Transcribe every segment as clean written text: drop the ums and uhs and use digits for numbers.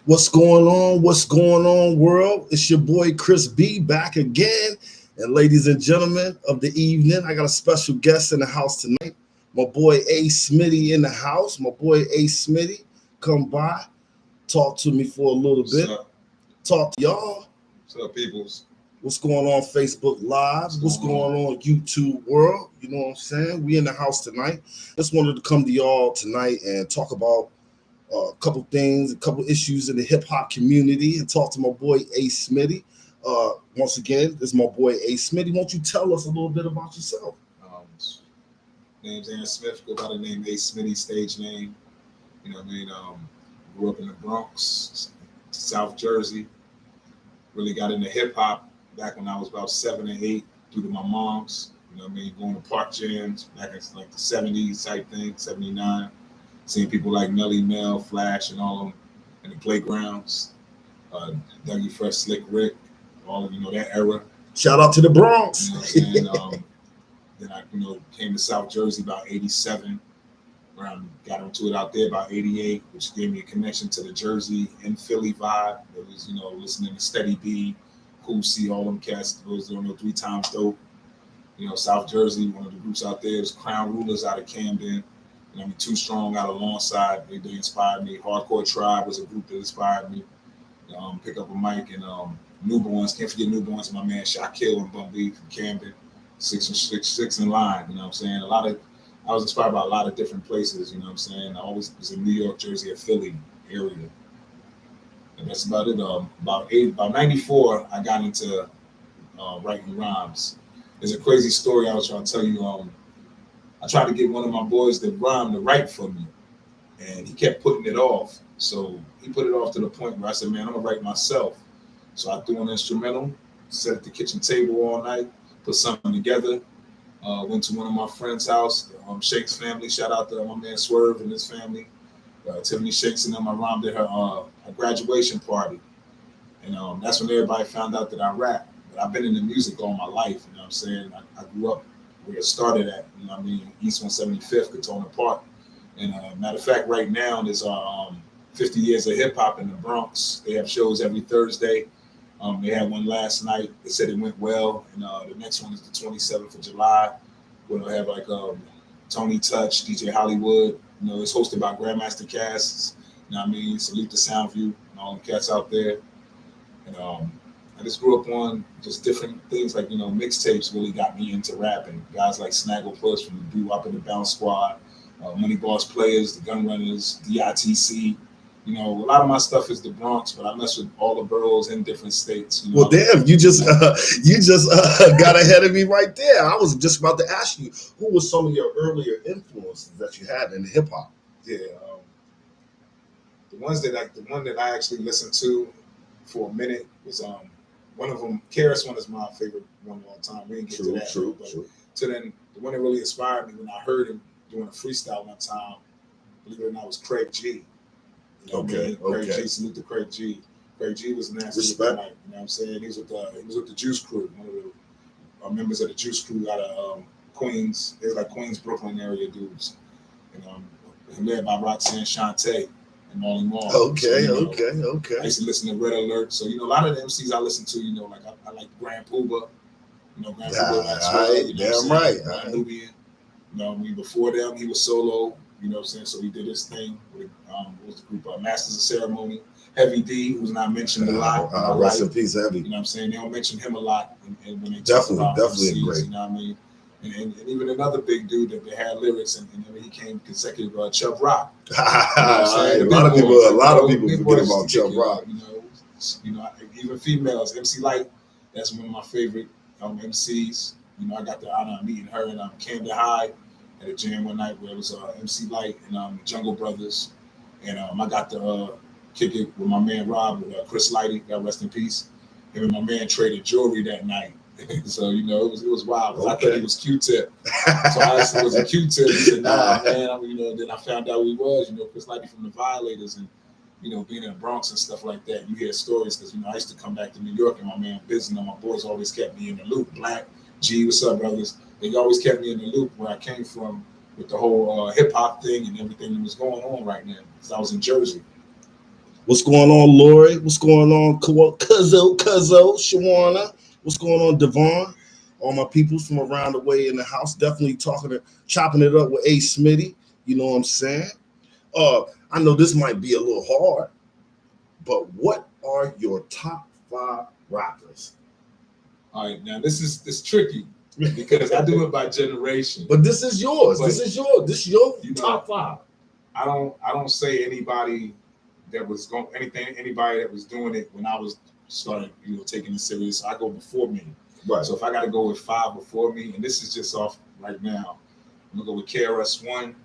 What's going on? What's going on, world? It's your boy Chris B back again. And ladies and gentlemen of the evening, I got a special guest in the house tonight. My boy A Smitty in the house. My boy A Smitty, come by, talk to me for a little bit. What's up? Talk to y'all. What's up, peoples? What's going on Facebook Live? What's going on YouTube world? You know what I'm saying? We in the house tonight. Just wanted to come to y'all tonight and talk about a couple things, a couple issues in the hip hop community, and talk to my boy A Smitty. Once again, this is my boy A Smitty. Won't you tell us a little bit about yourself? Name's Aaron Smith. Go by the name A Smitty, stage name. You know what I mean? Grew up in the Bronx, South Jersey. Really got into hip hop back when I was about 7 or 8 due to my mom's. You know what I mean? Going to park jams back in like the 70s type thing, 79. Seeing people like Nelly Mel, Flash, and all of them in the playgrounds. Dougie Fresh, Slick Rick, all of that era. Shout out to the Bronx. You know what I'm saying? Then I came to South Jersey about 87. Got into it out there about 88, which gave me a connection to the Jersey and Philly vibe. It was listening to Steady B, Cool C, all them cats. Those 3 Times Dope. South Jersey, one of the groups out there was Crown Rulers out of Camden. Too Strong out of Lawnside. They inspired me. Hardcore Tribe was a group that inspired me. Pick up a mic and Newborns. Can't forget Newborns. My man Shaquille and Bum B from Camden. 6 in line. You know what I'm saying? I was inspired by a lot of different places. You know what I'm saying? I always was in New York, Jersey, or Philly area. And that's about it. About 94, I got into writing rhymes. There's a crazy story I was trying to tell you. I tried to get one of my boys that rhymed to write for me, and he kept putting it off. So he put it off to the point where I said, man, I'm going to write myself. So I threw an instrumental, sat at the kitchen table all night, put something together, went to one of my friend's house, Shake's family. Shout out to my man Swerve and his family. Tiffany Shakes and them. I rhymed at her graduation party. And that's when everybody found out that I rap. But I've been in the music all my life. You know what I'm saying? I grew up where it started at, East 175th, Katona Park. And matter of fact, right now, there's 50 years of hip hop in the Bronx. They have shows every Thursday. They had one last night. They said it went well. And the next one is the 27th of July, where they'll have like Tony Touch, DJ Hollywood. It's hosted by Grandmaster Cass. Salute to Soundview and all the cats out there. And I just grew up on just different things like, mixtapes really got me into rapping. Guys like Snagglepuss from the Doo Wop and the Bounce Squad, Money Boss Players, the Gun Runners, DITC. A lot of my stuff is the Bronx, but I mess with all the boroughs in different states. Well, damn, you just got ahead of me right there. I was just about to ask you, who was some of your earlier influences that you had in hip hop? Yeah, the one that I actually listened to for a minute was one of them. KRS One is my favorite one of all time. We didn't get to that. True. So then the one that really inspired me when I heard him doing a freestyle one time, believe it or not, was Craig G. Craig G, salute to Craig G. Craig G was nasty. Respect. You know what I'm saying? He was with the Juice Crew, one of the members of the Juice Crew out of Queens. They were like Queens, Brooklyn area dudes. Led by Roxanne Shante and Molly Mall. Okay. I used to listen to Red Alert. So, a lot of the MCs I listen to, like I like Grand Poobah. Grand Poobah. Damn right. Nubian. Before them, he was solo. You know what I'm saying? So he did his thing with what was the group Masters of Ceremony. Heavy D, who's not mentioned a lot. Rest in peace, Heavy. You know what I'm saying? They don't mention him a lot when they definitely MCs, great. You know what I mean? And even another big dude that had lyrics, and he came consecutive, Chubb Rock. A lot of people forget about Chubb Rock. Even females, MC Light, that's one of my favorite MCs. I got the honor of meeting her in Camden High at a jam one night where it was MC Light and Jungle Brothers. And I got to kick it with my man Rob, with Chris Lighty, God rest in peace. Him and my man traded jewelry that night. So, it was wild. I thought he was Q-Tip. So I asked him, was a Q-Tip? He said, nah, man. Then I found out who he was, Chris Lighty from the Violators. And, being in the Bronx and stuff like that, you hear stories because, I used to come back to New York and my man Biz and my boys always kept me in the loop. Black, G, what's up, brothers? They always kept me in the loop where I came from with the whole hip hop thing and everything that was going on right now because I was in Jersey. What's going on, Lori? What's going on, Cuzzo, Shawana? What's going on, Devon? All my peoples from around the way in the house, definitely chopping it up with A Smitty. You know what I'm saying? I know this might be a little hard, but what are your top 5 rappers? All right, now this is tricky because I do it by generation. But this is yours. But this is your top 5. I don't say anybody that was anybody that was doing it when I was started, taking it serious. I go before me. Right. So if I got to go with 5 before me, and this is just off right now, I'm gonna go with KRS-One.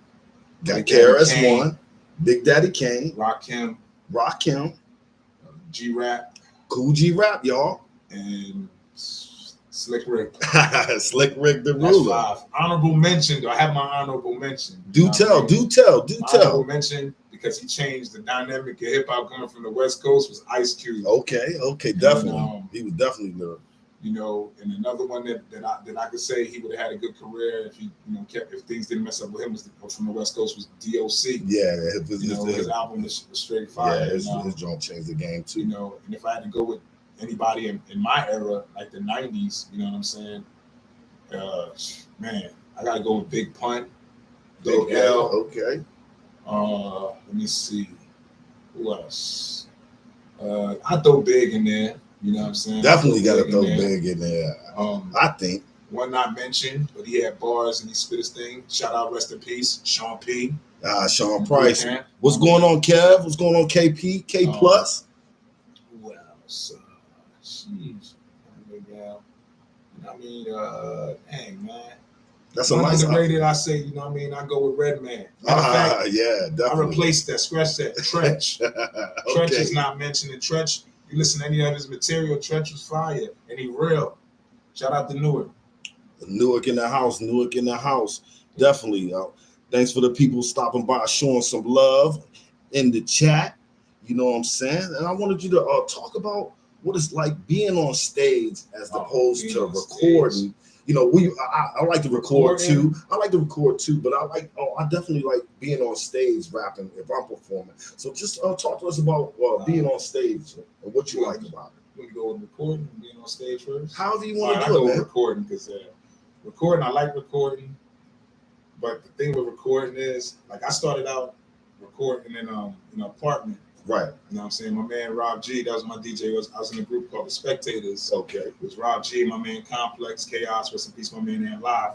Got KRS-One, Big Daddy Kane, Rakim, G-Rap, Cool G-Rap, y'all, and Slick Rick. Slick Rick the That's ruler. 5. Honorable mention. I have my honorable mention. Do tell. Honorable mention, because he changed the dynamic of hip hop coming from the West Coast, was Ice Cube. Okay, definitely. He was definitely lyrical. And another one that I could say he would have had a good career if he kept, if things didn't mess up with him, was from the West Coast, was DOC. Yeah, his album was straight fire. Yeah, his joint changed the game too. And if I had to go with anybody in my era, like the 90s, you know what I'm saying? Man, I gotta go with Big Pun, Big L. Okay. Let me see. Who else? I throw Big in there. You know what I'm saying? Definitely got to throw Big in there. I think. One not mentioned, but he had bars and he spit his thing. Shout out, rest in peace, Sean P. Sean Price. What's going on, Kev? What's going on, KP? K Plus? Who else? Jeez. Dang, man. That's a nice underrated. I say, I go with Redman. Fact, yeah, definitely. I replaced that, scratch that. Trench. Okay. Trench is not mentioned in Trench. You listen to any of his material, Trench was fire, and he real. Shout out to Newark. Newark in the house. Definitely. Thanks for the people stopping by, showing some love in the chat. You know what I'm saying? And I wanted you to talk about what it's like being on stage as opposed to recording. I like to record too. But I definitely like being on stage rapping if I'm performing. So just talk to us about being on stage and what you like about it. Let me go with recording and being on stage first. However you want to do it, man. I go with recording because recording, I like recording. But the thing with recording is, like, I started out recording in an apartment. Right. You know what I'm saying? My man Rob G, that was my DJ. I was in a group called The Spectators. Okay. It was Rob G, my man Complex, Chaos, rest in peace, my man and Live.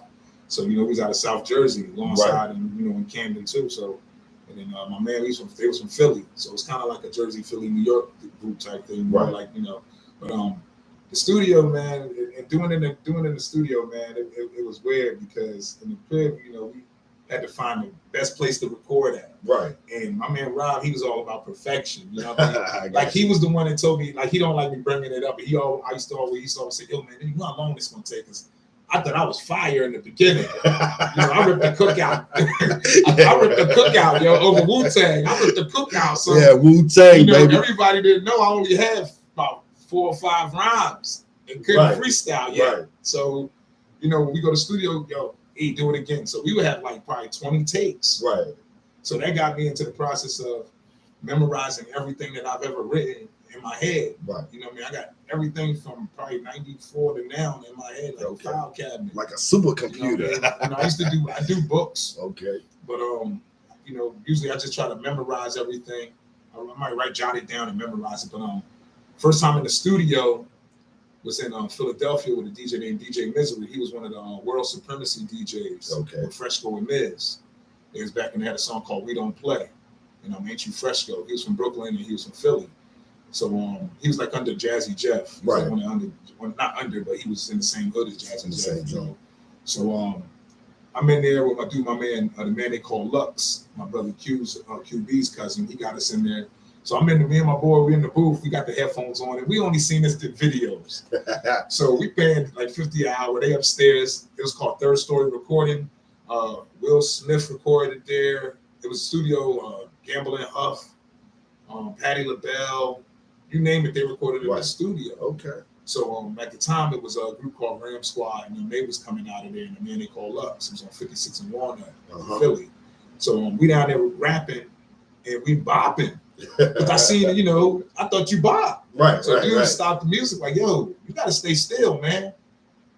So, he was out of South Jersey, alongside, and in Camden too. So, and then my man, they was from Philly. So it's kind of like a Jersey, Philly, New York group type thing. Right. Like, but the studio, man, and doing it in the studio, man, it was weird because in the crib, we had to find the best place to record at. Right. And my man Rob, he was all about perfection. You know what I mean? Like, he was the one that told me, like, he don't like me bringing it up. But I used to always say, yo, man, you know how long this gonna take us? I thought I was fire in the beginning. I ripped the cookout. I ripped the cookout, over Wu-Tang. I ripped the cookout. So, yeah, Wu-Tang, baby. Everybody didn't know I only had about 4 or 5 rhymes and couldn't freestyle yet. Right. So, when we go to the studio, hey, do it again. So we would have like probably 20 takes. Right. So that got me into the process of memorizing everything that I've ever written in my head. Right. I got everything from probably 94 to now in my head, like a file cabinet. Like a supercomputer. I do books. Okay. But usually I just try to memorize everything. I might jot it down and memorize it. But first time in the studio was in Philadelphia with a DJ named DJ Misery. He was one of the World Supremacy DJs. Okay. With Fresco and Miz. It was back when they had a song called We Don't Play. Ain't You Fresco. He was from Brooklyn and he was from Philly. So he was like under Jazzy Jeff. He was like not under, but he was in the same hood as Jazzy Jeff. So I'm in there with my man, the man they call Lux, my brother QB's cousin. He got us in there. So me and my boy, we in the booth, we got the headphones on, and we only seen this in videos. So we paying like $50 an hour. They upstairs. It was called Third Story Recording. Will Smith recorded there. It was studio, Gamble and Huff, Patti LaBelle, you name it, they recorded in the studio. Okay. So at the time, it was a group called Ram Squad, and they was coming out of there, and the man they called Lux. It was on 56 and Walnut, Philly. So we down there rapping, and we bopping. Because I seen, I thought you Bob. Right, So right, dude right. stopped the music like, yo, you gotta stay still, man.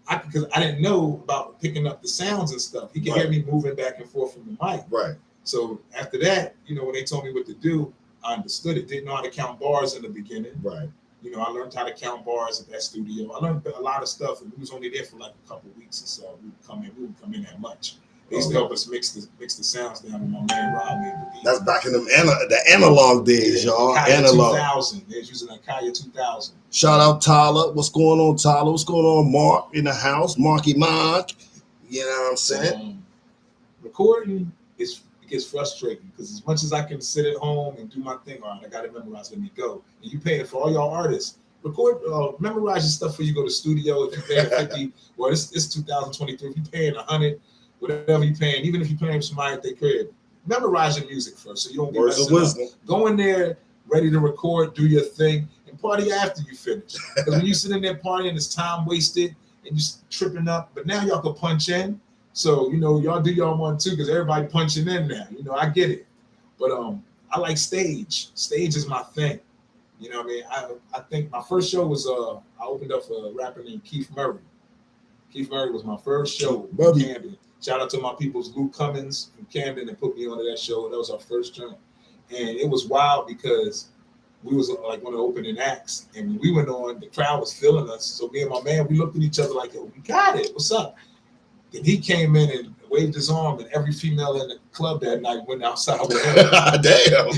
Because I didn't know about picking up the sounds and stuff. He could hear me moving back and forth from the mic. Right. So after that, when they told me what to do, I understood it. Didn't know how to count bars in the beginning. Right. I learned how to count bars at that studio. I learned a lot of stuff, and we was only there for like a couple of weeks or so. We wouldn't come in that much. They used to help us mix the sounds down with my man Rob made the beat. That's back in the analog days, y'all. Analog. 2000. They was using a Kaya 2000. Shout out Tyler. What's going on, Tyler? What's going on, Mark in the house? Marky Mark. You know what I'm saying? Recording it gets frustrating because as much as I can sit at home and do my thing, all right, I got to memorize. Let me go. And you paying for all y'all artists. Memorize your stuff before you go to the studio. If you're paying 50, well, it's 2023. If you're paying 100, whatever you're paying, even if you're paying somebody at their crib, memorize your music first so you don't be messing up. Go in there ready to record, do your thing, and party after you finish. Because when you sit in there partying, it's time wasted and you're tripping up. But now y'all can punch in. So, y'all do y'all one too, because everybody punching in now. I get it. But I like stage. Stage is my thing. You know what I mean? I think my first show was I opened up for a rapper named Keith Murray. Keith Murray was my first show in Camden. Shout out to my people's Luke Cummins from Camden that put me onto that show. That was our first joint. And it was wild because we was like one of the opening acts. And when we went on, the crowd was feeling us. So me and my man, we looked at each other like, yo, we got it. What's up? Then he came in and waved his arm, and every female in the club that night went outside with him. Damn.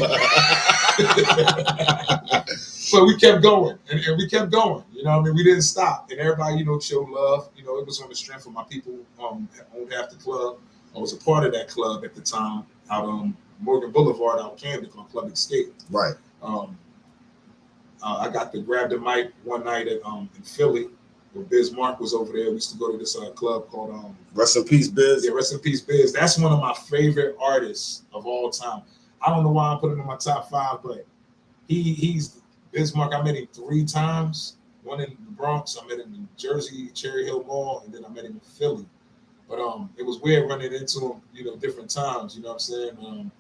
So we kept going, and we kept going. We didn't stop. And everybody, showed love. It was on the strength of my people owned half the club. I was a part of that club at the time out on Morgan Boulevard out Camden called Club Escape. Right. I got to grab the mic one night in Philly. When Biz Mark was over there, we used to go to this club called Rest in Peace, Biz. Yeah, Rest in Peace, Biz. That's one of my favorite artists of all time. I don't know why I put him in my top 5, but he's Biz Mark. I met him 3 times. One in the Bronx, I met him in Jersey, Cherry Hill Mall, and then I met him in Philly. But it was weird running into him, different times. You know what I'm saying?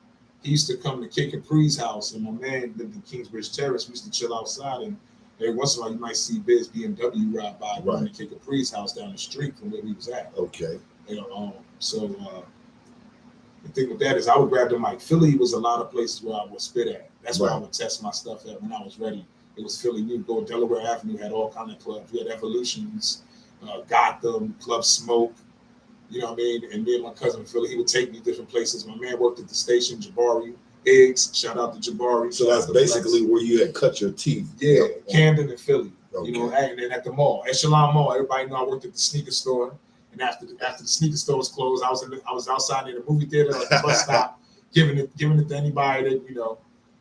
He used to come to Kid Capri's house, and my man lived in Kingsbridge Terrace. We used to chill outside, and every once in a while, you might see Biz BMW ride by going to Kid Capri's house down the street from where we was at. Okay. So the thing with that is I would grab the mic. Philly was a lot of places where I would spit at. That's where I would test my stuff at when I was ready. It was Philly. You'd go Delaware Avenue, had all kind of clubs. We had Evolutions, Gotham, Club Smoke. You know what I mean? And me and my cousin Philly, he would take me different places. My man worked at the station, Jabari Higgs. Shout out to Jabari. So that's basically where you had cut your teeth. Yeah, Camden and Philly. Okay. And then at the mall, Echelon Mall, everybody knew I worked at the sneaker store. And after the sneaker store was closed, I was outside in the movie theater at the bus stop, giving it to anybody that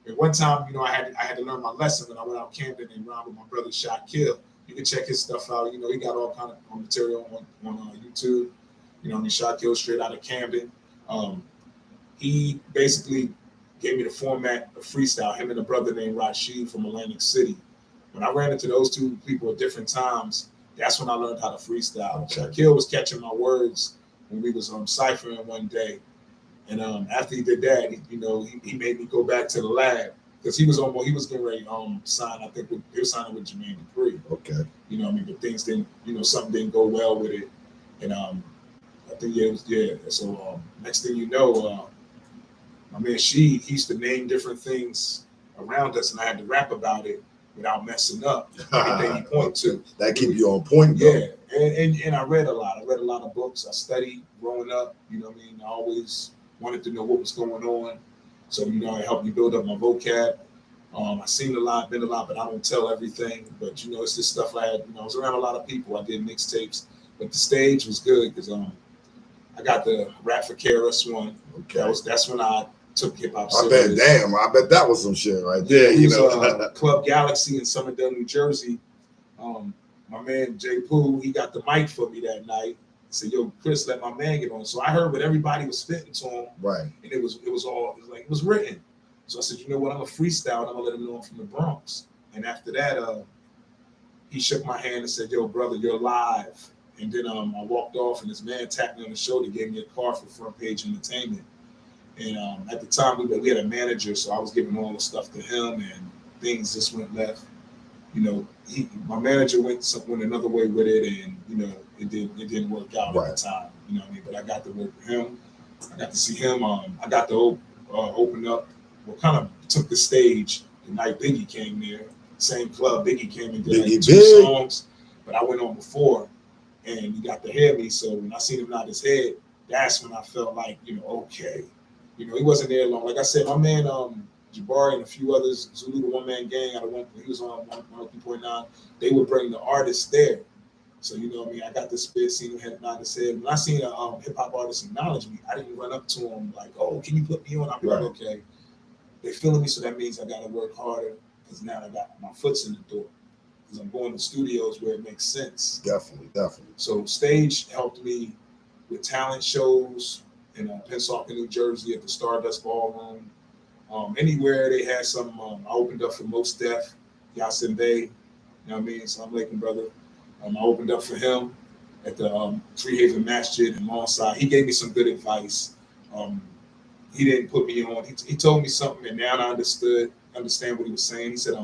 And one time, I had to learn my lesson when I went out Camden and rhymed with my brother Shot Kill. You can check his stuff out. He got all kind of material on YouTube. Shot Kill straight out of Camden. He basically gave me the format of freestyle. Him and a brother named Rashid from Atlantic City. When I ran into those two people at different times, that's when I learned how to freestyle. Shaquille was catching my words when we was ciphering one day. And after he did that, he made me go back to the lab because he was getting ready to sign. I think he was signing with Jermaine Dupri. Okay. But things didn't, something didn't go well with it. And I think So next thing you know, my man he used to name different things around us, and I had to rap about it without messing up everything he pointed to. That keep you on point, though. Yeah, and I read a lot. I read a lot of books. I studied growing up. I always wanted to know what was going on. So, it helped me build up my vocab. I seen a lot, been a lot, but I don't tell everything. But, it's just stuff I had. I was around a lot of people. I did mixtapes. But the stage was good because I got the Rap for KRS-One. Okay. That's when I took hip hop serious. I bet that was some shit right there. Club Galaxy in Somerdale, New Jersey. My man Jay Pooh, he got the mic for me that night. He said, "Yo, Chris, let my man get on." So I heard what everybody was spitting to him, right? And it was written. So I said, "You know what? I'm a freestyle, and I'm gonna let him know I'm from the Bronx." And after that, he shook my hand and said, "Yo, brother, you're live." And then I walked off, and this man tapped me on the shoulder, gave me a car for Front Page Entertainment. And at the time, we had a manager, so I was giving all the stuff to him, and things just went left. You know, my manager went another way with it, and you know, it didn't work out at the time. You know what I mean? But I got to work with him. I got to see him. I got to open up. Well, kind of took the stage the night Biggie came there. Same club, Biggie came and did like 2 songs, but I went on before, and he got to hear me. So when I seen him nod his head, that's when I felt like, you know, okay. You know, he wasn't there long. Like I said, my man Jabari and a few others, Zulu, the one-man gang, he was on 103.9. They would bring the artists there. So, you know what I mean? I got to spit, seen him nod his head. When I seen a hip-hop artist acknowledge me, I didn't run up to him like, oh, can you put me on? I'd be like, okay. They're feeling me, so that means I got to work harder because now I got my foot's in the door. Because I'm going to studios where it makes sense. Definitely. So stage helped me with talent shows in Pensacola, New Jersey at the Stardust Ballroom. Anywhere they had some, I opened up for Mos Def, Yasin Bey, you know what I mean? Salam Alaikum, brother. I opened up for him at the Free Haven Masjid in Lawnside. He gave me some good advice. He didn't put me on. He told me something, and now I understand what he was saying. He said,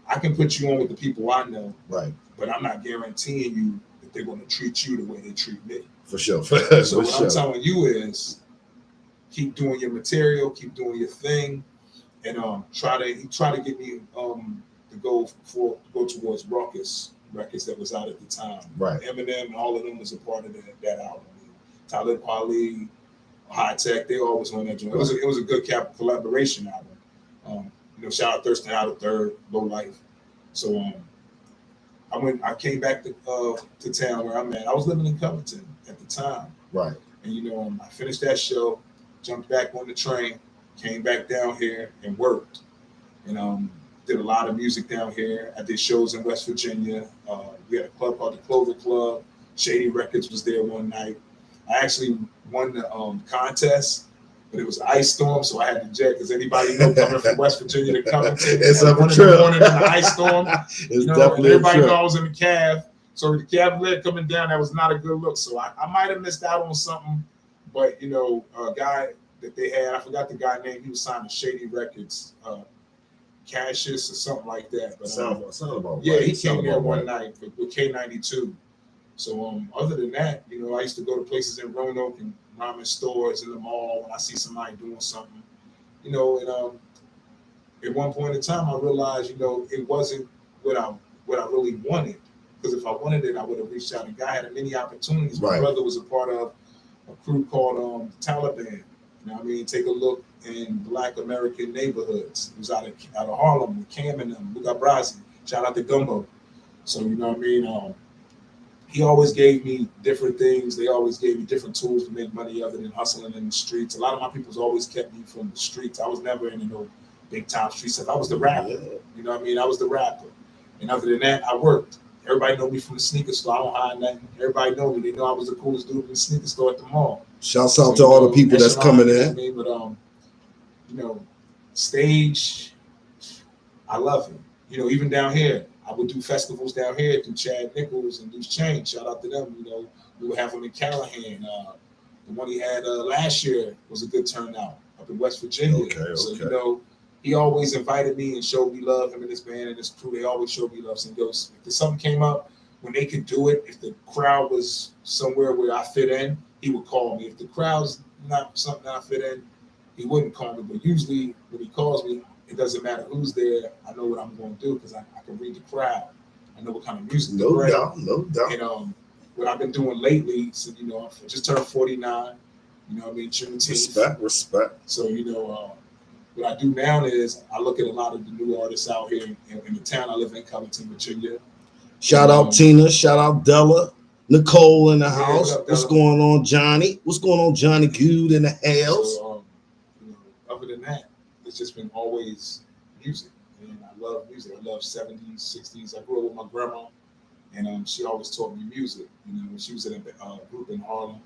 I can put you on with the people I know, right? But I'm not guaranteeing you that they're going to treat you the way they treat me. For sure. So what I'm telling you is, keep doing your material, keep doing your thing, and try to get me to go towards Ruckus records that was out at the time. Right. Eminem and all of them was a part of that album. Talib Kweli, High Tech, they always on that joint. Right. It was a good collaboration album. You know, shout out Thurston Out of Third, Low Life. So I came back to town where I'm at. I was living in Covington at the time. Right. And you know, I finished that show, jumped back on the train, came back down here and worked. And did a lot of music down here. I did shows in West Virginia. We had a club called the Clover Club. Shady Records was there one night. I actually won the contest, but it was an ice storm, so I had to jet. Because anybody know coming from West Virginia to Covington, it's a trip. In the ice storm, It's definitely everybody a trip. know I was in the cab. So the cabriolet coming down, that was not a good look. So I might have missed out on something, but you know, a guy that they had, I forgot the guy name. He was signed to Shady Records, Cassius or something like that. But sound about yeah, right. he came there one night with K92. So other than that, you know, I used to go to places in Roanoke and ramen stores in the mall when I see somebody doing something, you know. And at one point in time, I realized, you know, it wasn't what I really wanted. Because if I wanted it, I would have reached out. And guy had many opportunities. My brother was a part of a crew called Taliban. You know what I mean? Take a look in Black American neighborhoods. He was out of Harlem with Cam and them, Luca Brasi. Shout out to Gumbo. So, you know what I mean? He always gave me different things. They always gave me different tools to make money other than hustling in the streets. A lot of my people's always kept me from the streets. I was never in no big time street stuff. I was the rapper. You know what I mean? I was the rapper. And other than that, I worked. Everybody know me from the sneaker store. I don't hide nothing. Everybody know me. They know I was the coolest dude in the sneaker store at the mall. Shouts out to all the people that's coming in. Me, but you know, stage, I love it. You know, even down here, I would do festivals down here through Chad Nichols and Loose Change. Shout out to them. You know, we would have him in Callahan. The one he had last year was a good turnout up in West Virginia. So you know, he always invited me and showed me love. Him and his band and his crew, they always showed me love. So he goes, if something came up when they could do it, if the crowd was somewhere where I fit in, he would call me. If the crowd's not something I fit in, he wouldn't call me. But usually when he calls me, it doesn't matter who's there. I know what I'm going to do because I can read the crowd. I know what kind of music to bring. No doubt. And what I've been doing lately, so you know, I just turned 49. You know what I mean? Juneteenth. Respect. So you know, what I do now is I look at a lot of the new artists out here in the town I live in, Covington, Virginia. Shout out Tina. Shout out Della. Nicole in the house. What's going on, Johnny? What's going on, Johnny Good in the house? So, you know, other than that, it's just been always music. And I love music. I love 70s, 60s. I grew up with my grandma, and she always taught me music. You know, she was in a group in Harlem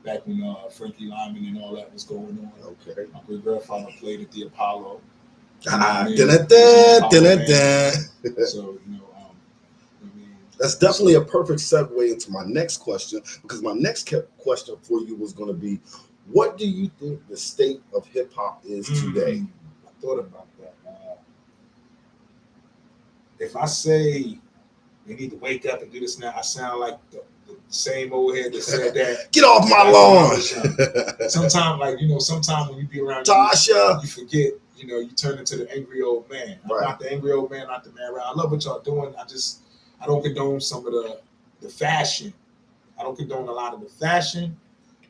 back when Frankie Lyman and all that was going on. Okay. My great grandfather played at the Apollo. So, you know, that's definitely a perfect segue into my next question, because my next question for you was going to be, What do you think the state of hip hop is today? I thought about that. If I say we need to wake up and do this now, I sound like the same old head that said that. Get off my lawn. Sometimes when you be around Tasha, you forget, you turn into the angry old man. I'm not the angry old man, not the man around. I love what y'all doing. I don't condone some of the fashion. I don't condone a lot of the fashion,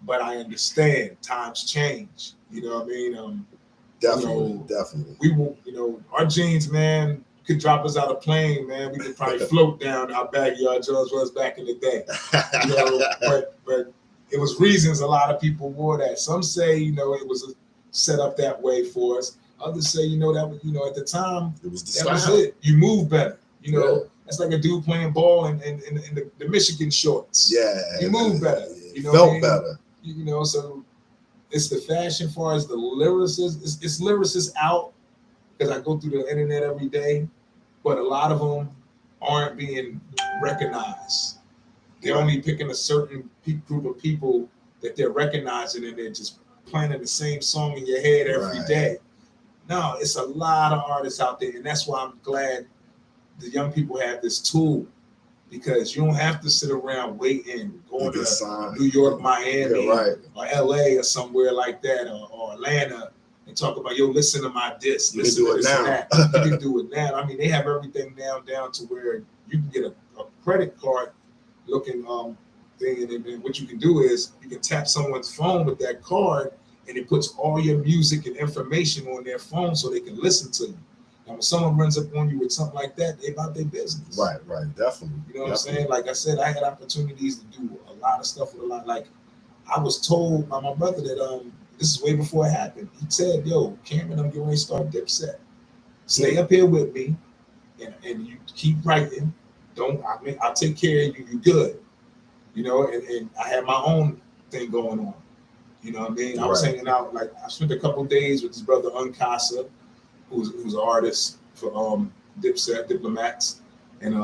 but I understand times change. You know what I mean? Definitely. We will, our jeans, man, could drop us out of plane, man. We could probably float down how backyard Jones was back in the day. But it was reasons a lot of people wore that. Some say, it was set up that way for us. Others say, that was, at the time, that was it. You move better. That's like a dude playing ball in the Michigan shorts. Yeah. You move better. Felt better. So it's the fashion far as the lyricists. It's lyricists out because I go through the internet every day, but a lot of them aren't being recognized. They're only picking a certain group of people that they're recognizing, and they're just playing the same song in your head every day. No, it's a lot of artists out there, and that's why I'm glad the young people have this tool, because you don't have to sit around waiting, going to New York, Miami, or LA or somewhere like that, or Atlanta, and talk about, listen to my disc. You can do it now. You can do it now. I mean, they have everything now down to where you can get a credit card looking thing, and what you can do is you can tap someone's phone with that card, and it puts all your music and information on their phone so they can listen to you. Now, when someone runs up on you with something like that, they about their business. Right, definitely. You know what I'm saying? Like I said, I had opportunities to do a lot of stuff with a lot. Like, I was told by my brother that this is way before it happened. He said, "Yo, Cameron, I'm getting ready to start Dipset. Stay up here with me, and you keep writing. I'll take care of you. You good, And I had my own thing going on. You know what I mean? I was hanging out. Like, I spent a couple of days with his brother Uncasa, who's an artist for Dipset, Diplomats, and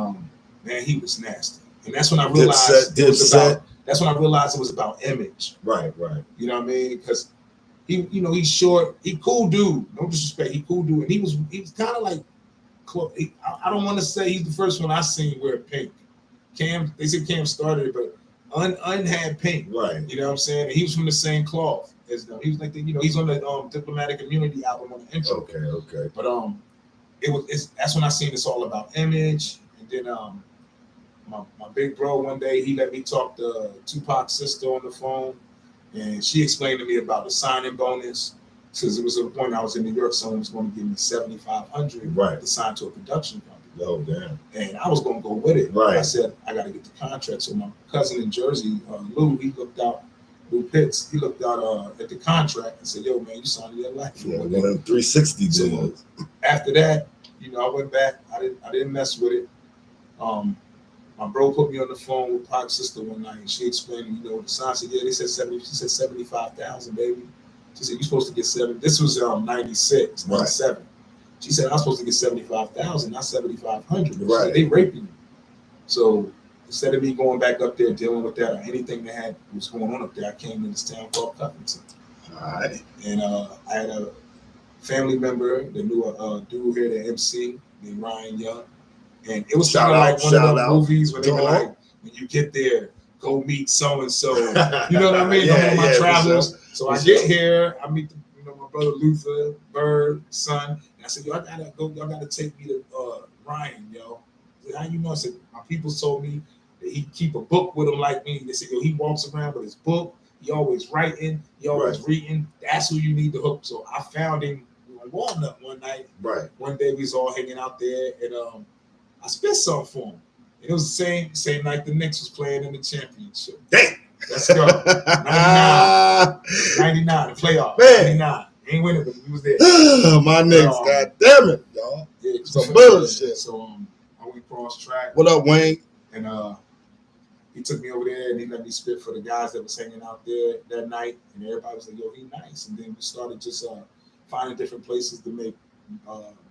man, he was nasty. And that's when I realized that's when I realized it was about image. Right. You know what I mean? Because he's short, he cool dude. No disrespect, he cool dude. And he was kind of like, I don't want to say he's the first one I seen wear pink. They said Cam started it, but Un had pink. Right. You know what I'm saying? And he was from the same cloth as them. He was like he's on the Diplomatic Immunity album on the intro. Okay. But that's when I seen it's all about image. And then my big bro, one day he let me talk to Tupac's sister on the phone, and she explained to me about the signing bonus. Because it was at a point I was in New York, someone was going to give me $7,500 to sign to a production company. Oh, damn. And I was going to go with it. Right. I said, I got to get the contract. So my cousin in Jersey, Lou Pitts, he looked out at the contract and said, "Yo, man, you signed your life." Yeah, 360 deals. So after that, I went back. I didn't mess with it. My bro put me on the phone with Pac's sister one night, and she explained, the sign. I said, "Yeah, they said 70." She said 75,000, baby. She said, "You're supposed to get 7." This was 96, 97. She said, "I'm supposed to get 75,000, not 7,500." Right. Said, they raping you. So instead of me going back up there dealing with that or anything that was going on up there, I came to this town called Covington. All right. And I had a family member that knew a dude here, the MC, named Ryan Young. And it was kind of like one of those movies where they were like, when you get there, go meet so-and-so. You know what I mean? I'm on my travels. Sure. So I get here, I meet my brother Luther, Bird, son. And I said, "Yo, I gotta go. Y'all gotta take me to Ryan, yo." How you know? I said, "My people told me that he keep a book with him like me." They said, "Yo, he walks around with his book. He always writing. He always reading. That's who you need to hook." So I found him on Walnut one night. Right. One day we was all hanging out there, and I spit something for him. And it was the same night the Knicks was playing in the championship. Damn. Let's go. 99. 99, the playoff. Man. 99. Ain't winning, but we was there. My Knicks, god damn it, y'all. Yeah, some bullshit. So I went cross track. What up, Wayne? And he took me over there and he let me spit for the guys that was hanging out there that night. And everybody was like, "Yo, he nice." And then we started just finding different places to make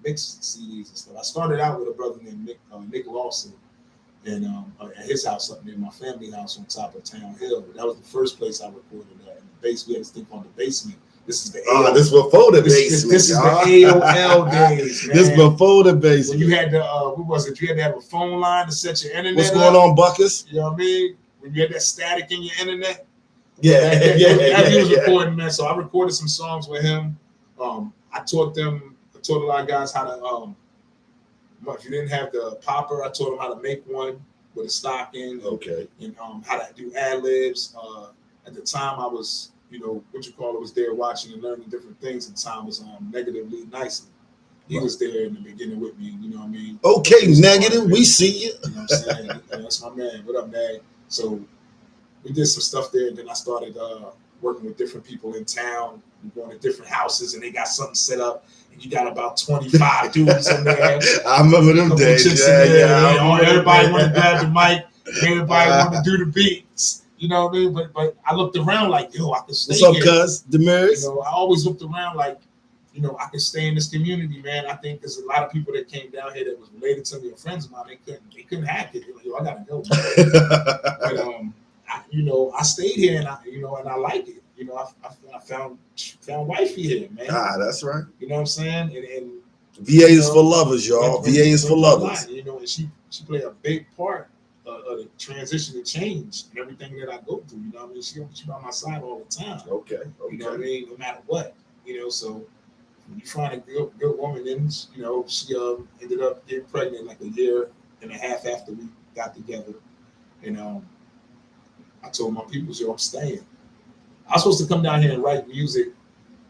mix CDs and stuff. I started out with a brother named Nick Lawson. And at his house up near my family house on top of Town Hill. That was the first place I recorded that. In the base, we had this thing called the basement. This is the AOL. This before the basement. This is the AOL days, man. This before the basement. When you had the what was it? You had to have a phone line to set your internet. What's going on, Buckets? You know what I mean? When you had that static in your internet. Yeah, he was recording, man. So I recorded some songs with him. I taught a lot of guys how to if you didn't have the popper, I taught them how to make one with a stocking. Okay. And how to do ad libs. At the time, I was, was there watching and learning different things. At the time was Negatively Nicely. He was there in the beginning with me. You know what I mean? Okay, Negative, we see you. You know what I'm saying? That's my man. What up, man? So we did some stuff there, and then I started working with different people in town. We going to different houses, and they got something set up. And you got about 25 dudes in there. I remember them days. Everybody want to grab the mic. Everybody want to do the beats. You know what I mean? But I looked around like, yo, I could stay here. What's up, cuz? Demers? I always looked around like, I could stay in this community, man. I think there's a lot of people that came down here that was related to me or friends of mine. They couldn't hack it. They're like, yo, I gotta go. But I stayed here and I like it. I found wifey here, man. That's right. You know what I'm saying? And VA is for lovers, y'all. VA is for lovers. And she played a big part of the transition and change and everything that I go through. You know what I mean? She by my side all the time. Okay. You know what I mean? No matter what. So when you find a good woman, then she ended up getting pregnant like a year and a half after we got together. And I told my people, yo, I'm staying. I was supposed to come down here and write music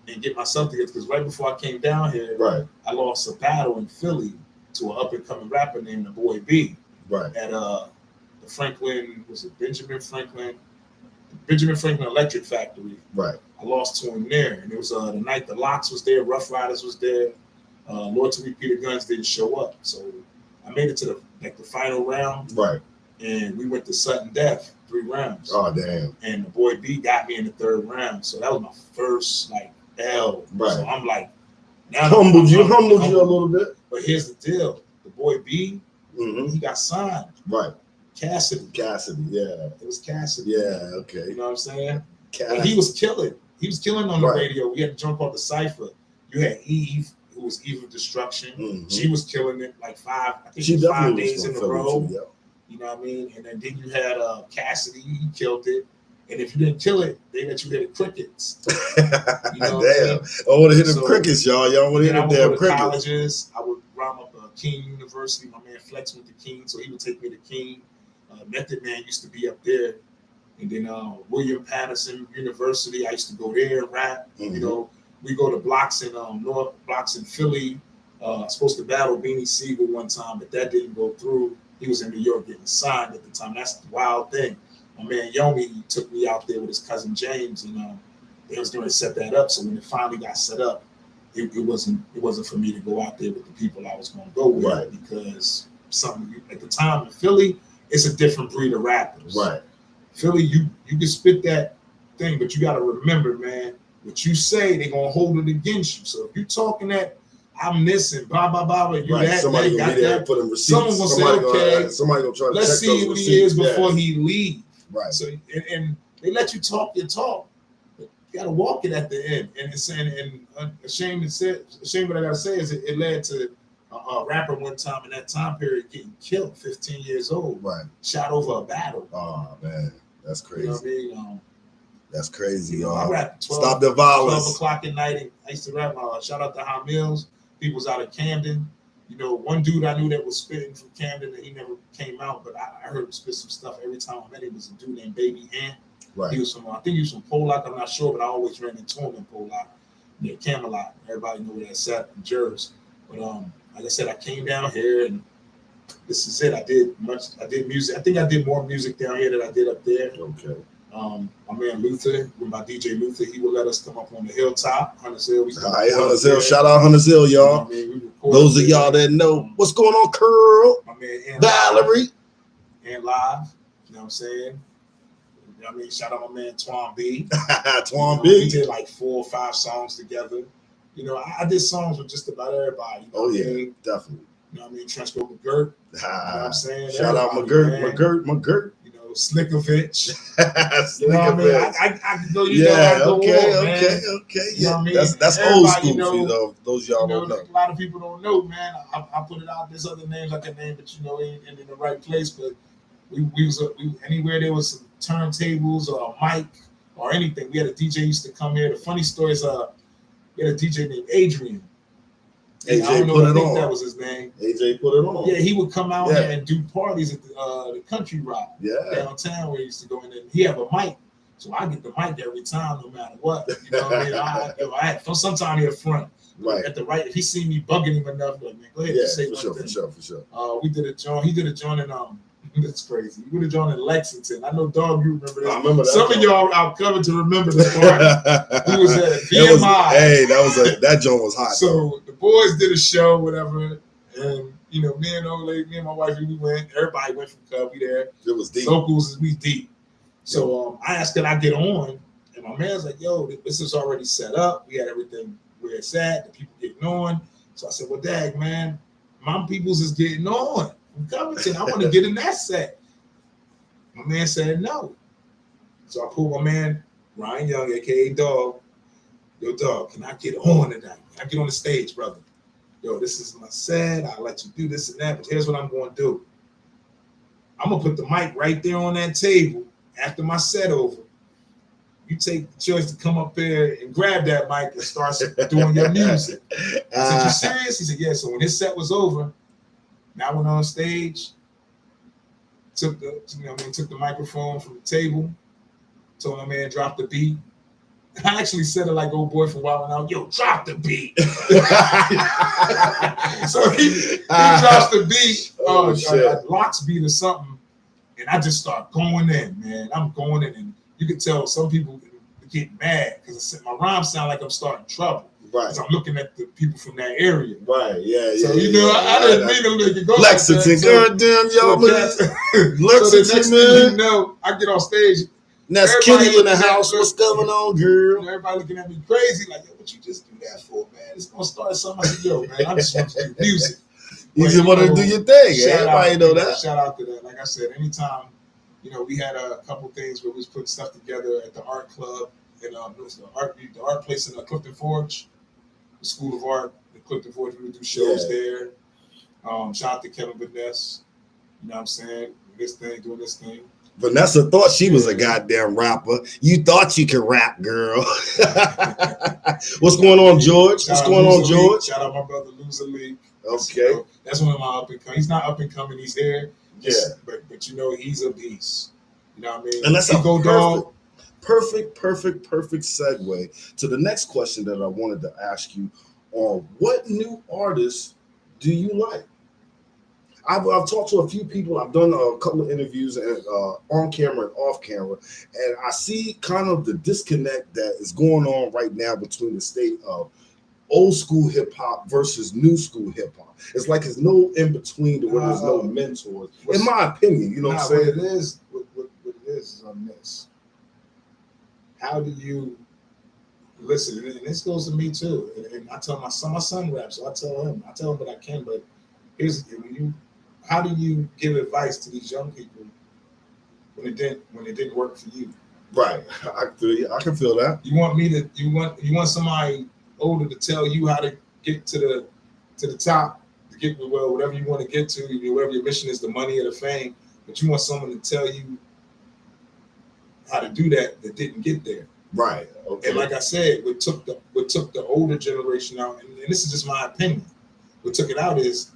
and get myself together because right before I came down here, right, I lost a battle in Philly to an up and coming rapper named the Boy B. Right. At the Benjamin Franklin Electric Factory. Right. I lost to him there, and it was the night the Locks was there, Rough Riders was there, Lord to Repeater Guns didn't show up, so I made it to the final round. Right. And we went to sudden death, 3 rounds. Oh damn! And the Boy B got me in the 3rd round, so that was my first L. Right. So I'm like, now humbled you a little bit. But here's the deal: the Boy B, mm-hmm, he got signed. Right. Cassidy, yeah. It was Cassidy. Yeah, okay. You know what I'm saying? Cassidy. And he was killing. He was killing on the radio. We had a joint called The Cypher. You had Eve, who was Eve of Destruction. Mm-hmm. She was killing it like 5 days in a row. Too, yeah. You know what I mean? And then you had Cassidy, he killed it. And if you didn't kill it, they let you hit the crickets. You know damn. I want to hit the crickets, y'all. Y'all want to hit the damn crickets. Colleges, I would rhyme up King University. My man Flex went to King, so he would take me to King. Method Man used to be up there. And then William Patterson University, I used to go there and rap. Mm-hmm. We go to blocks in North blocks in Philly. Supposed to battle Beanie Siegel one time, but that didn't go through. He was in New York getting signed at the time. That's the wild thing. My man Yomi took me out there with his cousin James, and they was going to set that up. So when it finally got set up, it wasn't for me to go out there with the people I was going to go with, right, because at the time in Philly, it's a different breed of rappers. Right. Philly, you can spit that thing, but you got to remember, man, what you say, they're going to hold it against you. So if you're talking that I'm this and blah, blah, blah, but you right. that, somebody got there that. Put in receipts. Someone will say, okay, somebody gonna try to let's check see who he is before he leaves. Right. So and they let you talk your talk, but you got to walk it at the end. And it's saying, and a shame what I got to say is it led to a rapper one time in that time period getting killed, 15 years old, right, shot over a battle. Oh man, that's crazy. You know what I mean? That's crazy, y'all. I rap 12, Stop the violence. 12 o'clock at night. And I used to rap. Shout out to High Mills. People's out of Camden. One dude I knew that was spitting from Camden, and he never came out, but I heard him spit some stuff every time I met him. Was a dude named Baby Ant. Right. He was I think he was from Pollock. I'm not sure, but I always ran into him in Pollock near Camelot. Everybody knew where that's at in Jersey. But like I said, I came down here, and this is it. I did music. I think I did more music down here than I did up there. Okay. My man Luther, with my DJ Luther, he would let us come up on the hilltop, Hunters Hill. All right, Hunters Hill. Shout out Hunters Hill, y'all. Those of y'all that know what's going on, Curl, my man Valerie, and live. You know what I'm saying? Shout out my man Twan B. Twan B. We did like 4 or 5 songs together. I did songs with just about everybody. Oh yeah, definitely. You know what I mean? Trenchcoat McGirt. You know what I'm saying? Shout out Everybody, McGirt. You know, Slickovich. You know Slicker what I mean? Vance. I can go, Yeah, I go okay. on, man. You You know what I mean? That's old Everybody, school you know, for you, though. Those y'all don't know. A lot of people don't know, man. I put it out. There's other names I can name, but you know, ain't in the right place. But we anywhere there was some turntables or a mic or anything. We had a DJ used to come here. The funny story is, we had a DJ named Adrian. AJ I don't know, put I it think on. that was his name. AJ put it on. Yeah, he would come out here and do parties at the Country Rock downtown where he used to go in. And he have a mic, so I get the mic every time, no matter what. You know what I mean? I had sometime he had front. Right. At the right, if he see me bugging him enough, like, man, go ahead. Yeah, say for sure. We did a joint. He did a joint in that's crazy. We did a joint in Lexington. I know, dog, you remember this. I remember that. Some of y'all out covered to remember this party. We was at VMI. That joint was hot. So the boys did a show, whatever, and you know, me and old lady, me and my wife, we went. Everybody went from Cub. We there. It was deep. Locals, we deep. So I asked, can I get on? And my man's like, yo, this is already set up. We had everything where it's at, the people getting on. So I said, well, dag, man, my peoples is getting on from Covington. I want to get in that set. My man said no. So I pulled my man, Ryan Young, aka Dog. Yo, Dog, can I get on tonight? Can I get on the stage, brother? Yo, this is my set. I'll let you do this and that, but here's what I'm going to do. I'm going to put the mic right there on that table after my set over. You take the choice to come up there and grab that mic and start doing your music. I said, you serious? He said, yeah. So when his set was over, now I went on stage, took the microphone from the table, told my man, drop the beat. I actually said it like old boy from Wild 'N Out, yo, drop the beat. So he drops the beat, a Locks beat or something, and I just start going in, man. I'm going in, and you can tell some people get mad because my rhymes sound like I'm starting trouble. Right. Because I'm looking at the people from that area. Right, yeah. So, I didn't mean to make it go Lexington, like that. goddamn, y'all, man. Lexington, so the next thing you know, I get on stage. That's Kitty in the house. What's going on, girl? Everybody looking at me crazy, like, yo, what you just do that for, man? It's going to start something. I said, yo, man, I just want to do music. You just want to do your thing. Everybody know that. Shout out to that. Like I said, anytime, we had a couple things where we was putting stuff together at the art club, and the art place in Clifton Forge, the School of Art, the Clifton Forge. We would do shows there. Shout out to Kevin Vaness. You know what I'm saying? Doing this thing. Vanessa thought she was a goddamn rapper. You thought you could rap, girl. What's going on, George? What's going on, George? Shout out my brother, Loser League. Okay. That's one of my up and coming. He's not up and coming. He's here. Yeah. But he's a beast. You know what I mean? And that's perfect segue to the next question that I wanted to ask you on what new artists do you like? I've talked to a few people. I've done a couple of interviews and on camera and off camera, and I see kind of the disconnect that is going on right now between the state of old school hip hop versus new school hip hop. It's like there's no in between to where there's no mentors. In my opinion, you know what I'm saying? What it is is on this. How do you listen? And this goes to me too. And I tell my son raps, so I tell him what I can. But how do you give advice to these young people when it didn't work for you? Right, I can feel that. You want somebody older to tell you how to get to the top, to get whatever you want to get to, whatever your mission is, the money or the fame. But you want someone to tell you how to do that didn't get there. Right. Okay. And like I said, what took the older generation out, and this is just my opinion. What took it out is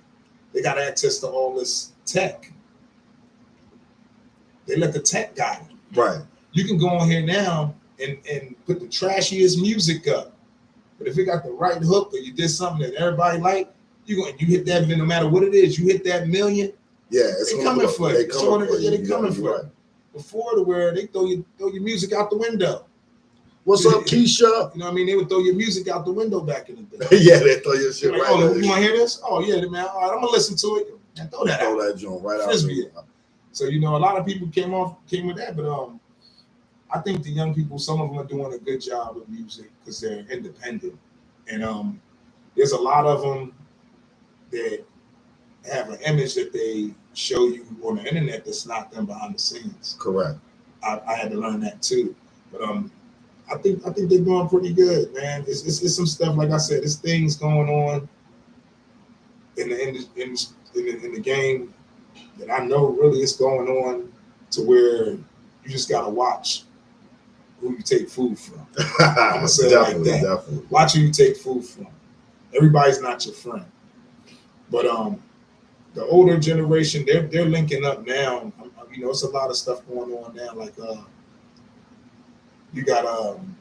they got access to all this tech. They let the tech guide them. Right. You can go on here now and put the trashiest music up, but if it got the right hook or you did something that everybody like, you hit that, no matter what it is, you hit that million. Yeah, it's coming for you. They coming for you. Before to where they throw your music out the window. What's up, Keisha? You know what I mean? They would throw your music out the window back in the day. Yeah, they throw your shit like, right out. You want to hear this? Oh, yeah, man. All right, I'm going to listen to it. Man, throw that joint right out. Frisbee. So, a lot of people came with that. But I think the young people, some of them are doing a good job with music because they're independent. And there's a lot of them that have an image that they show you on the internet that's not them behind the scenes. Correct. I had to learn that too. But I think they're doing pretty good, man. It's some stuff, like I said, there's things going on in the game that I know really is going on to where you just gotta watch who you take food from. I'm gonna say it like that. Definitely. Watch who you take food from. Everybody's not your friend. But the older generation, they're linking up now. You know, it's a lot of stuff going on now. Like you got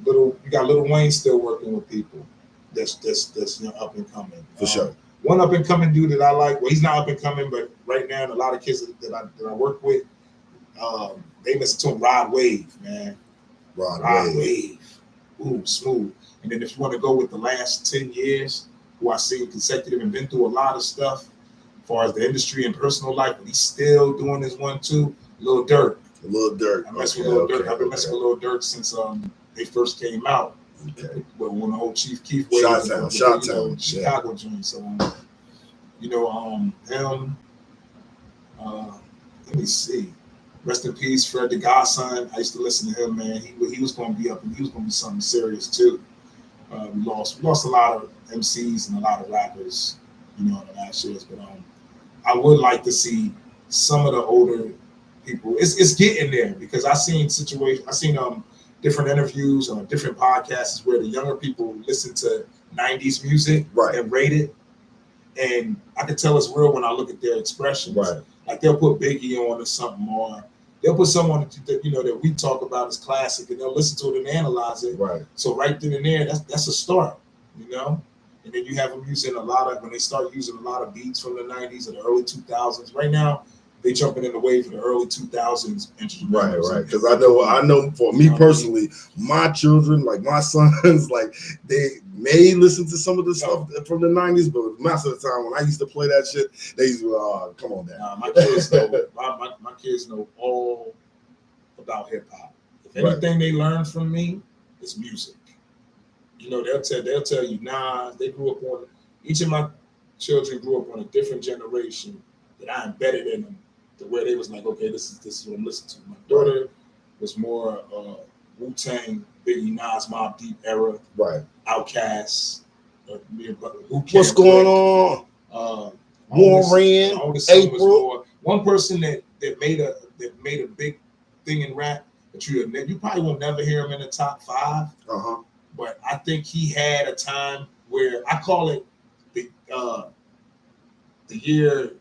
Lil Wayne still working with people that's up and coming. For sure. One up and coming dude that I like. Well, he's not up and coming, but right now, a lot of kids that I work with, they listen to him. Rod Wave, man. Rod Wave. Ooh, smooth. And then if you want to go with the last 10 years, who I seen consecutive and been through a lot of stuff as far as the industry and personal life, but he's still doing his 1-2. Lil Durk. Lil Durk. I mess with Lil Durk. I've been messing with Lil Durk since they first came out. Okay. But when the whole Chief Keef Shot-Town, Chicago joint. So him. Let me see. Rest in peace, Fred the Godson. I used to listen to him, man. He was going to be up, and he was going to be something serious too. We lost a lot of MCs and a lot of rappers, in the last years. But I would like to see some of the older people. It's getting there because I seen different interviews on different podcasts where the younger people listen to 90s music and rate it. And I can tell it's real when I look at their expressions. Right. Like they'll put Biggie on or something, or they'll put someone that we talk about as classic, and they'll listen to it and analyze it. Right. So right then and there, that's a start, And then you have them using when they start using a lot of beats from the 90s and the early 2000s. Right now, they jumping in the wave for the early 2000s. Right. Because I know for me personally, my children, like my sons, like they may listen to some of the stuff from the 90s, but most of the time when I used to play that shit, they used to come on down. My kids know my kids know all about hip hop. If anything they learn from me, it's music. They'll tell you, they grew up on each of my children grew up on a different generation that I embedded in them. To where they was like, okay, this is what I'm listening to. My daughter was more Wu-Tang, Biggie, Nas, Mobb Deep era, Outkast. What's going on? Warren, April. One person that made a big thing in rap that you probably will never hear him in the top 5. But I think he had a time where I call it the year.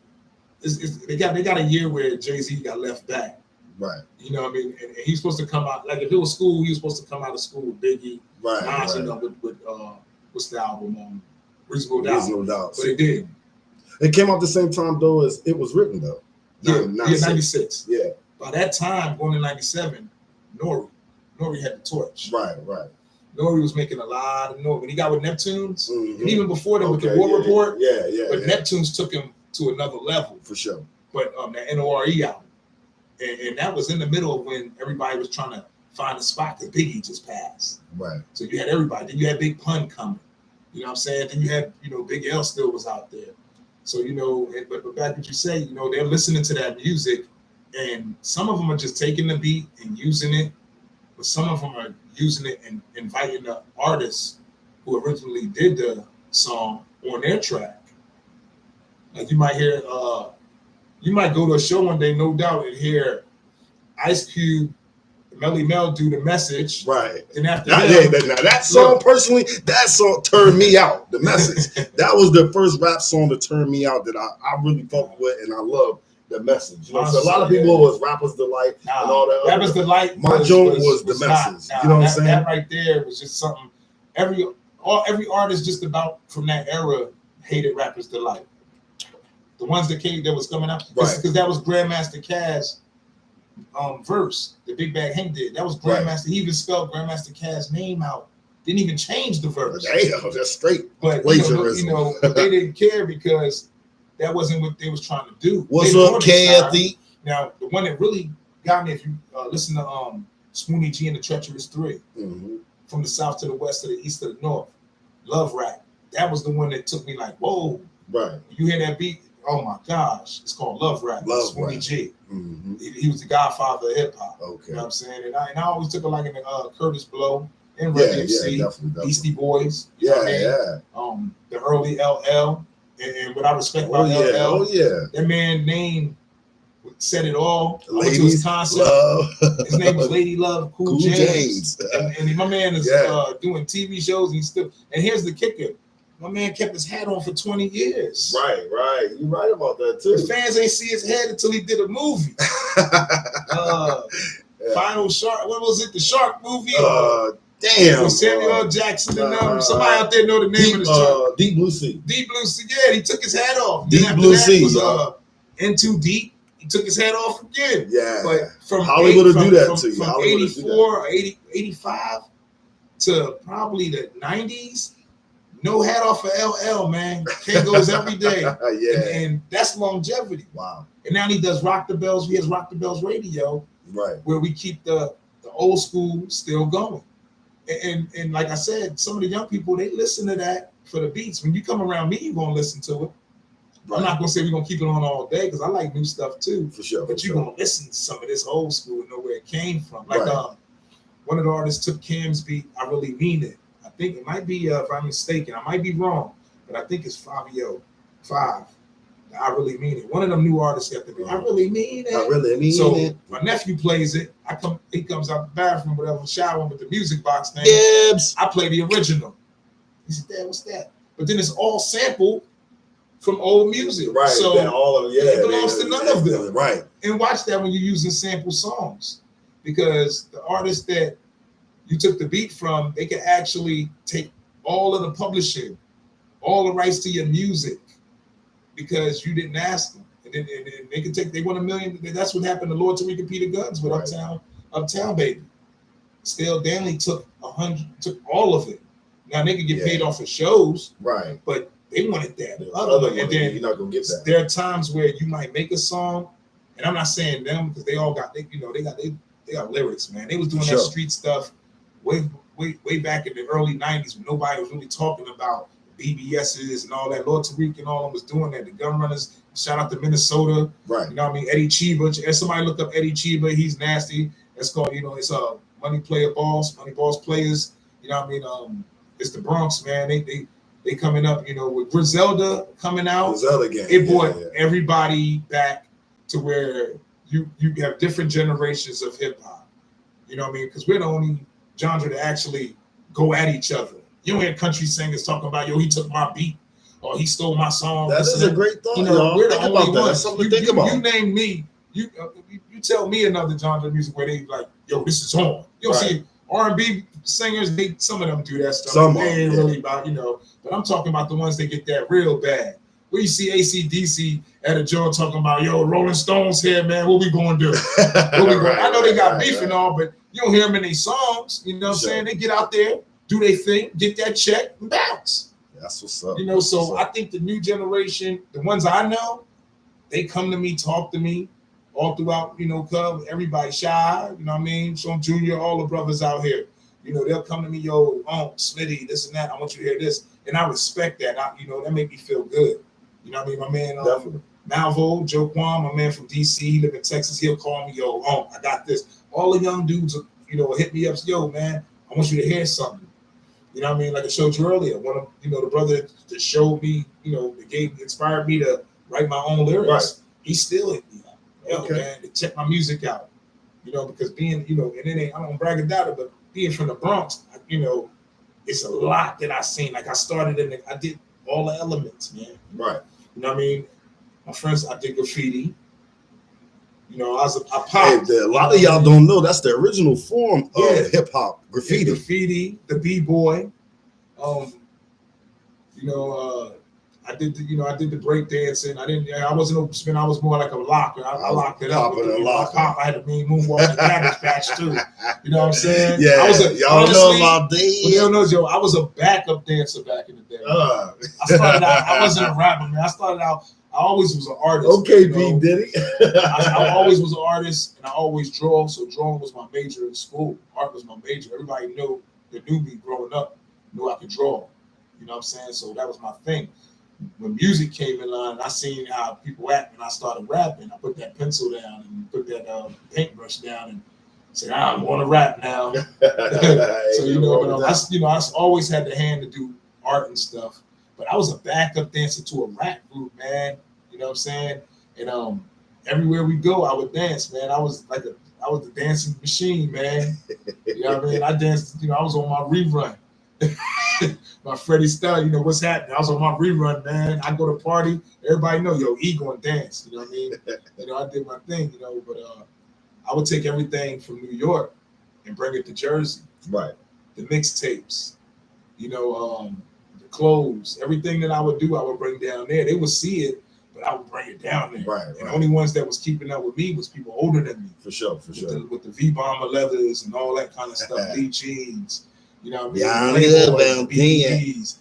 They got a year where Jay-Z got left back. Right. You know what I mean? And he's supposed to come out, like if it was school, he was supposed to come out of school with Biggie. Right. Nas, with what's the album? Reasonable Doubt. Reasonable Doubt. But it did. It came out the same time though as it was written though. 96. Yeah. By that time, going to 97, Nori had the torch. Right. Nori was making a lot of noise. When he got with Neptunes, and even before that with the War Report, but Neptunes took him to another level. For sure. But the NORE album. And that was in the middle of when everybody was trying to find a spot because Biggie just passed. Right. So you had everybody. Then you had Big Pun coming. You know what I'm saying? Then you had, Big L still was out there. So, but back what you say, they're listening to that music, and some of them are just taking the beat and using it, but some of them are using it and inviting the artists who originally did the song on their track. Like you might hear, you might go to a show one day, no doubt, and hear Ice Cube, Melly Mel do the Message. Right. And after now that song, personally, that song turned me out. The Message. That was the first rap song to turn me out that I really fucked with, and I love The Message. So a lot of people was Rapper's Delight and all that. Rapper's Delight. My joint was The Message. You know what I'm saying? That right there was just something. Every artist just about from that era hated Rapper's Delight. The ones that was coming out, because that was Grandmaster Caz verse that Big Bag Hank did. That was Grandmaster. Right. He even spelled Grandmaster Caz's name out. Didn't even change the verse. Damn, that's straight. But but they didn't care because that wasn't what they was trying to do. What's up, Kathy? Now the one that really got me, if you listen to Spoonie G and the Treacherous 3, from the south to the west to the east to the north, Love Rap. That was the one that took me like, whoa. Right. You hear that beat, Oh my gosh, it's called Love Rap. Love Sweeney Rap. G. Mm-hmm. He was the godfather of hip hop. Okay. You know what I'm saying? And I always took a liking to Curtis Blow and Yeah, Run DMC, definitely. Beastie Boys. You know what I mean? The early LL. And what I respect about LL, that man name said it all. I went to his concert. His name was Lady Love Cool James. And my man is doing TV shows. He's still. And here's the kicker. My man kept his hat on for 20 years. Right. You're right about that too. The fans ain't see his head until he did a movie. Final Shark. What was it? The Shark movie? Damn. With Samuel L. Jackson and them. Somebody out there know the name of the shark. Deep Blue Sea. Deep Blue Sea. Yeah, he took his hat off. Deep Blue Sea was In Too Deep. He took his hat off again. Yeah. But from Hollywood will do that to you. From 84, 85 to probably the 90s. No hat off for LL, man. K goes every day. And that's longevity. Wow. And now he does Rock the Bells. He has Rock the Bells Radio. Right. Where we keep the old school still going. And like I said, some of the young people, they listen to that for the beats. When you come around me, you're going to listen to it. Right. I'm not going to say we're going to keep it on all day because I like new stuff too. For sure. But you're going to listen to some of this old school and know where it came from. Like one of the artists took Cam's beat, I Really Mean It. I think it might be, if I'm mistaken, I might be wrong, but I think it's Fabio 5. I Really Mean It. One of them new artists got the beat. I really mean it. I really mean it. My nephew plays it. He comes out the bathroom, whatever, showering with the music box thing. Gibbs. I play the original. He said, Dad, what's that? But then it's all sampled from old music. Right. So it belongs to none of them. Right. And watch that when you're using sample songs. Because the artist that you took the beat from, they can actually take all of the publishing, all the rights to your music, because you didn't ask them. And they can take, they want $1 million. That's what happened to Lord Tariq and Peter Guns with Uptown Baby. Still, Danley took all of it. Now they could get paid off of shows, right? But they wanted that. And then you're not gonna get that. There are times where you might make a song, and I'm not saying them because they all got they got lyrics, man. They was doing that street stuff way back in the early 90s when nobody was really talking about BBSs and all that. Lord Tariq and all them was doing that. The Gun Runners, shout out to Minnesota. Right. You know what I mean? Eddie Chiba. If somebody look up Eddie Chiba, he's nasty. That's called, it's Money Boss Players. You know what I mean? It's the Bronx, man. They coming up, with Griselda coming out. Griselda game. It brought everybody back to where you have different generations of hip hop. You know what I mean? Because we're the only genre to actually go at each other. You don't hear country singers talking about, he took my beat or he stole my song. That is a great thought. We're the only ones. That's something to think about. You name me. You tell me another genre of music where they like, this is on. You don't see R&B singers. Some of them do that stuff. They ain't really about, But I'm talking about the ones that get that real bad. Where you see AC/DC at a joint talking about, Rolling Stones here, man. What we gonna do? I know they got beef and all, but you don't hear them in their songs. You know what I'm saying? They get out there, do their thing, get that check, and bounce. That's what's up. So I think the new generation, the ones I know, they come to me, talk to me all throughout, Cub, everybody Shy, you know what I mean? Sean Jr., all the brothers out here. They'll come to me, Smitty, this and that. I want you to hear this. And I respect that. That make me feel good. You know what I mean? My man, Malvo, Joe Kwan, my man from DC, he live in Texas. He'll call me, I got this. All the young dudes, hit me up, man, I want you to hear something. You know what I mean? Like I showed you earlier, one of, the brother that showed me, inspired me to write my own lyrics. Right. He still hit me up. Man, to check my music out. Because being, and it ain't, I don't brag about it, but being from the Bronx, it's a lot that I seen. Like I started I did all the elements, man. Right. You know what I mean? My friends, I did graffiti. I popped. Hey, a lot of y'all don't know that's the original form of hip hop, graffiti. Graffiti, the B-boy. I did the break dancing. I wasn't open spin. I was more like a locker. I locked it up. I had a mean moonwalk and cabbage patch too. You know what I'm saying? Yeah. Y'all know about Dave. Well, I was a backup dancer back in the day. I started out. I wasn't a rapper, man. I started out. I always was an artist. Okay, B Diddy. I always was an artist, and I always draw. So drawing was my major in school. Art was my major. Everybody that knew me growing up knew I could draw. You know what I'm saying? So that was my thing. when music came in line, I seen how people act when I started rapping. I put that pencil down and put that paintbrush down and said, I'm going to rap now. So I always had the hand to do art and stuff. But I was a backup dancer to a rap group, man. You know what I'm saying? And everywhere we go, I would dance, man. I was the dancing machine, man. You know what I mean? I danced. I was on my rerun. My Freddie Style, what's happening? I was on my rerun, man. I go to party, everybody know, E gonna dance. You know what I mean? I did my thing, but I would take everything from New York and bring it to Jersey. Right. The mixtapes, the clothes, everything that I would do, I would bring down there. They would see it, but I would bring it down there. Right. And the only ones that was keeping up with me was people older than me. For sure. With the V-Bomber leathers and all that kind of stuff, Lee jeans. You know what I mean? Yeah, BDs.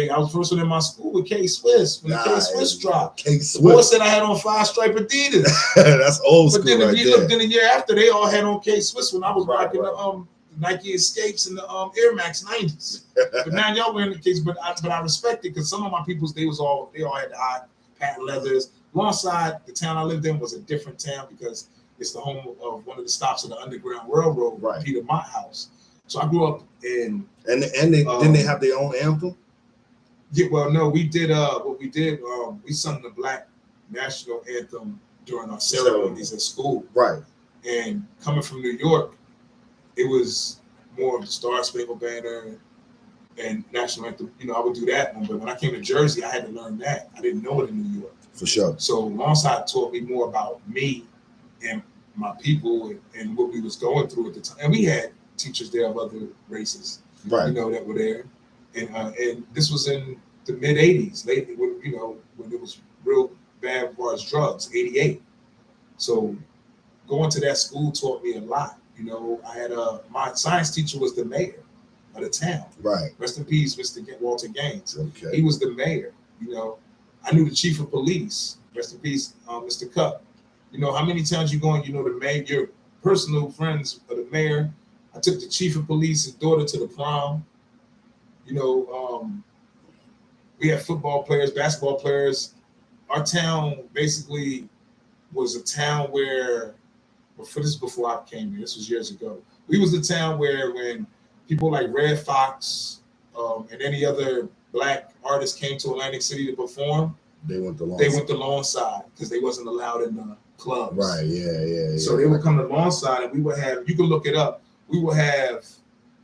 I was first one in my school with K Swiss. When K Swiss dropped, the boy said I had on 5-stripe Adidas. That's old school. But then right you looked in the year after, they all had on K Swiss when I was rocking the Nike Escapes and the Air Max 90s. But now y'all wearing the K's. But I respect it because some of my peoples they all had the high patent leathers. Alongside the town I lived in was a different town because it's the home of one of the stops of the Underground Railroad, Peter Mott House. So I grew up in didn't they have their own anthem? Yeah, well, no, we did. What we did, we sung the Black National Anthem during our ceremonies at school. Right. And coming from New York, it was more of the Star Spangled Banner and National Anthem. I would do that one. But when I came to Jersey, I had to learn that. I didn't know it in New York. For sure. So Longside taught me more about me and my people and what we was going through at the time. And we had teachers there of other races, right? That were there, and this was in the mid '80s, late when it was real bad as far as drugs, '88. So going to that school taught me a lot. I had my science teacher was the mayor of the town. Right. Rest in peace, Mr. Walter Gaines. Okay. He was the mayor. I knew the chief of police. Rest in peace, Mr. Cup. How many times you go and the mayor, your personal friends of the mayor. I took the chief of police's daughter to the prom. We had football players, basketball players. Our town basically was a town where, this is before I came here, this was years ago. We was the town where when people like Red Fox and any other Black artists came to Atlantic City to perform, they went the long side because they wasn't allowed in the clubs. Right, yeah. So they would come to long side and we would have, you can look it up, we will have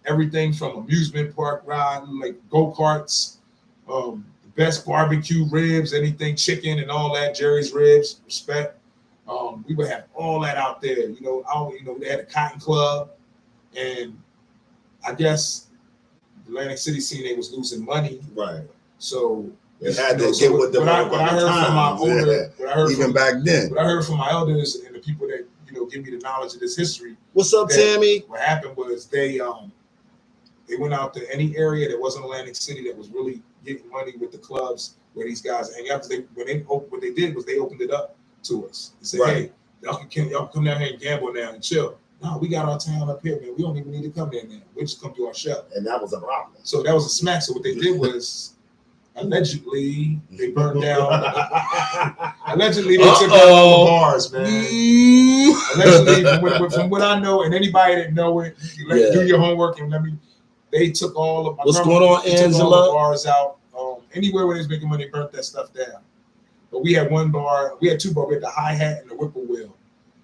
everything from amusement park ride, like go-karts, the best barbecue ribs, anything chicken and all that, Jerry's ribs, respect. We would have all that out there. They had a cotton club, and I guess the Atlantic City scene, they was losing money. Right. So they had to get with them. What I heard from my older, even back then. What I heard from my elders and the people that give me the knowledge of this history. What's up, Tammy? What happened was they went out to any area that wasn't Atlantic City that was really getting money with the clubs where these guys hang out. What they did was they opened it up to us. They said, hey, y'all come down here and gamble now and chill. No, we got our town up here, man. We don't even need to come there now. We just come to our show. And that was a problem. So that was a smack. So what they did was allegedly they burned down. Allegedly they took down all the bars, man. Allegedly, from what I know, and anybody that know it, do your homework and they took all of my. What's going on, Angela? Took all the bars out. Anywhere where they was making money, they burnt that stuff down. But we had one bar. We had two bars. We had the hi-hat and the whippoorwill.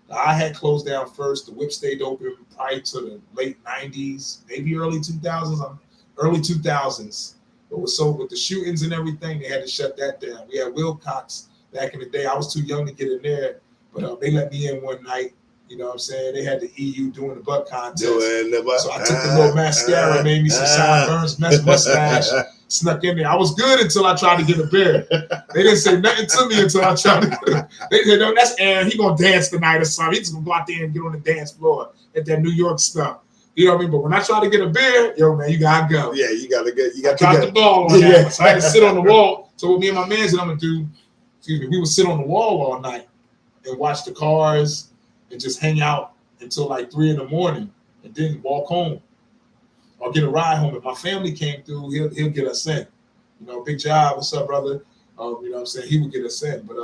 The hi-hat closed down first. The whip stayed open probably to the late 90s, maybe early 2000s. Early 2000s. But with the shootings and everything, they had to shut that down. We had Wilcox back in the day. I was too young to get in there, but they let me in one night. You know what I'm saying? They had the EU doing the butt contest. So I took the little mascara, made me some sideburns, mustache, snuck in there. I was good until I tried to get a beer. They didn't say nothing to me until I tried to get a They said, no, that's Aaron. He going to dance tonight or something. He's just going to go out there and get on the dance floor at that New York stuff. You know what I mean? But when I try to get a beer, yo, man, you got to go. Yeah, you got to get. You got to drop the ball on that. So I had to sit on the wall. So what me and my mans and I'm going to do, we would sit on the wall all night and watch the cars and just hang out until like 3 a.m. and then walk home or get a ride home. If my family came through, he'll get us in. Big job. What's up, brother? You know what I'm saying? He would get us in. But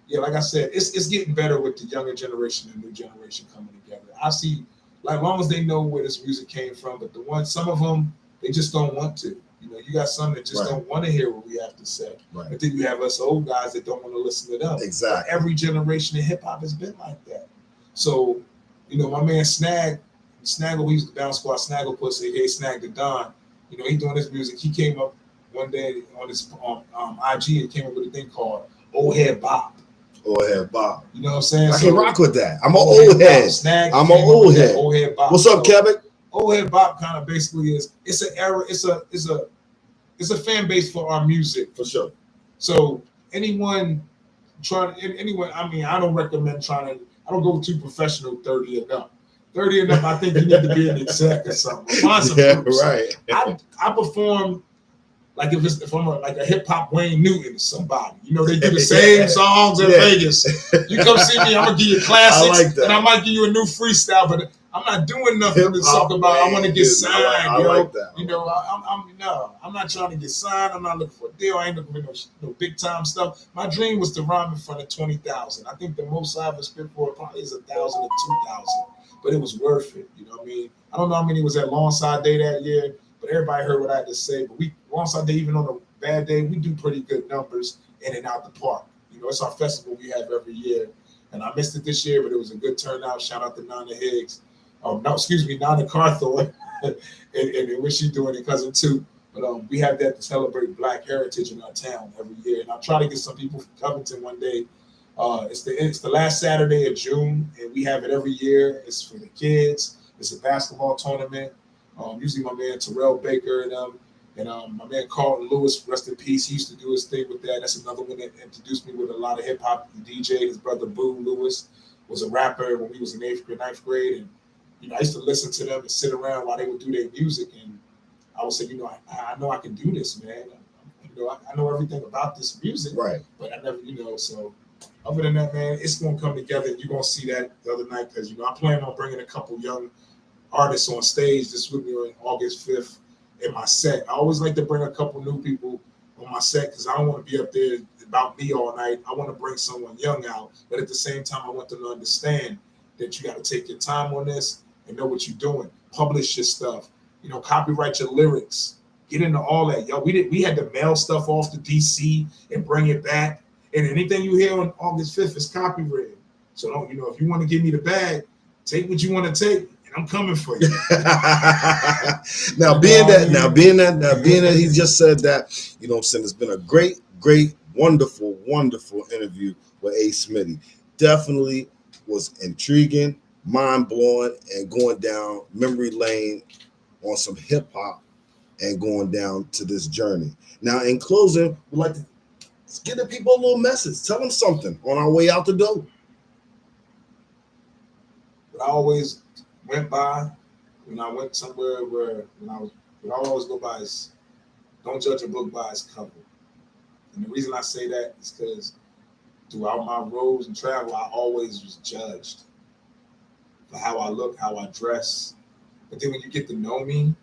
yeah, like I said, it's getting better with the younger generation and new generation coming together. I see, like, long as they know where this music came from, but some of them, they just don't want to. You know, you got some that just don't want to hear what we have to say. Right. But then you have us old guys that don't want to listen to them. Exactly. But every generation in hip hop has been like that. So, you know, my man Snaggle, he used to bounce squad, Snaggle Pussy, aka Snag the Don. You know, he doing his music. He came up one day on his IG and came up with a thing called Old Head Bop. Old Head Bop. You know what I'm saying? I can rock with that. I'm an old head. I'm an old head. Old Head Bop. What's up, Kevin? Old Head Bop kind of basically it's an era. It's a fan base for our music for sure. So anyone, I mean, I don't recommend I don't go too professional 30 and up. 30 and up, I think you need to be an exec or something. Right. I perform like if I'm like a hip hop Wayne Newton or somebody. You know, they do the same songs in Vegas. You come see me, I'm gonna give you classics, and I might give you a new freestyle, but I'm not doing nothing to talk about. I want to get signed, I like that. You know, I'm not trying to get signed. I'm not looking for a deal. I ain't looking for no big time stuff. My dream was to rhyme in front of 20,000. I think the most I ever spent for it probably is 1,000 to 2,000, but it was worth it. You know what I mean? I don't know how many was at Longside Day that year, but everybody heard what I had to say. But Longside Day, even on a bad day, we do pretty good numbers in and out the park. You know, it's our festival we have every year, and I missed it this year, but it was a good turnout. Shout out to Nana Higgs. Nana Carthor, and what she doing in Cousin Two. But we have that to celebrate Black heritage in our town every year. And I'll try to get some people from Covington one day. It's the last Saturday of June, and we have it every year. It's for the kids. It's a basketball tournament. Usually my man Terrell Baker and my man Carlton Lewis, rest in peace. He used to do his thing with that. That's another one that introduced me with a lot of hip hop DJ. His brother Boo Lewis was a rapper when we was in 8th grade, 9th grade, and you know, I used to listen to them and sit around while they would do their music, and I would say, you know, I know I can do this, man. You know, I know everything about this music, right? But I never, you know. So other than that, man, it's gonna come together. You're gonna see that the other night because you know I plan on bringing a couple young artists on stage this with me on August 5th in my set. I always like to bring a couple new people on my set because I don't want to be up there about me all night. I want to bring someone young out, but at the same time, I want them to understand that you got to take your time on this and know what you're doing. Publish your stuff. You know, copyright your lyrics. Get into all that. Yo, we had to mail stuff off to DC and bring it back. And anything you hear on August 5th is copyrighted. So don't, you know, if you want to give me the bag, take what you want to take, and I'm coming for you. Now being that he just said that, you know what I'm saying, it's been a great, wonderful interview with A Smitty. Definitely was intriguing, mind-blowing, and going down memory lane on some hip-hop and going down to this journey. Now, in closing, we'd like to give the people a little message. Tell them something on our way out the door. But I always went by when I went somewhere what I always go by is don't judge a book by its cover. And the reason I say that is because throughout my roads and travel, I always was judged for how I look, how I dress. But then when you get to know me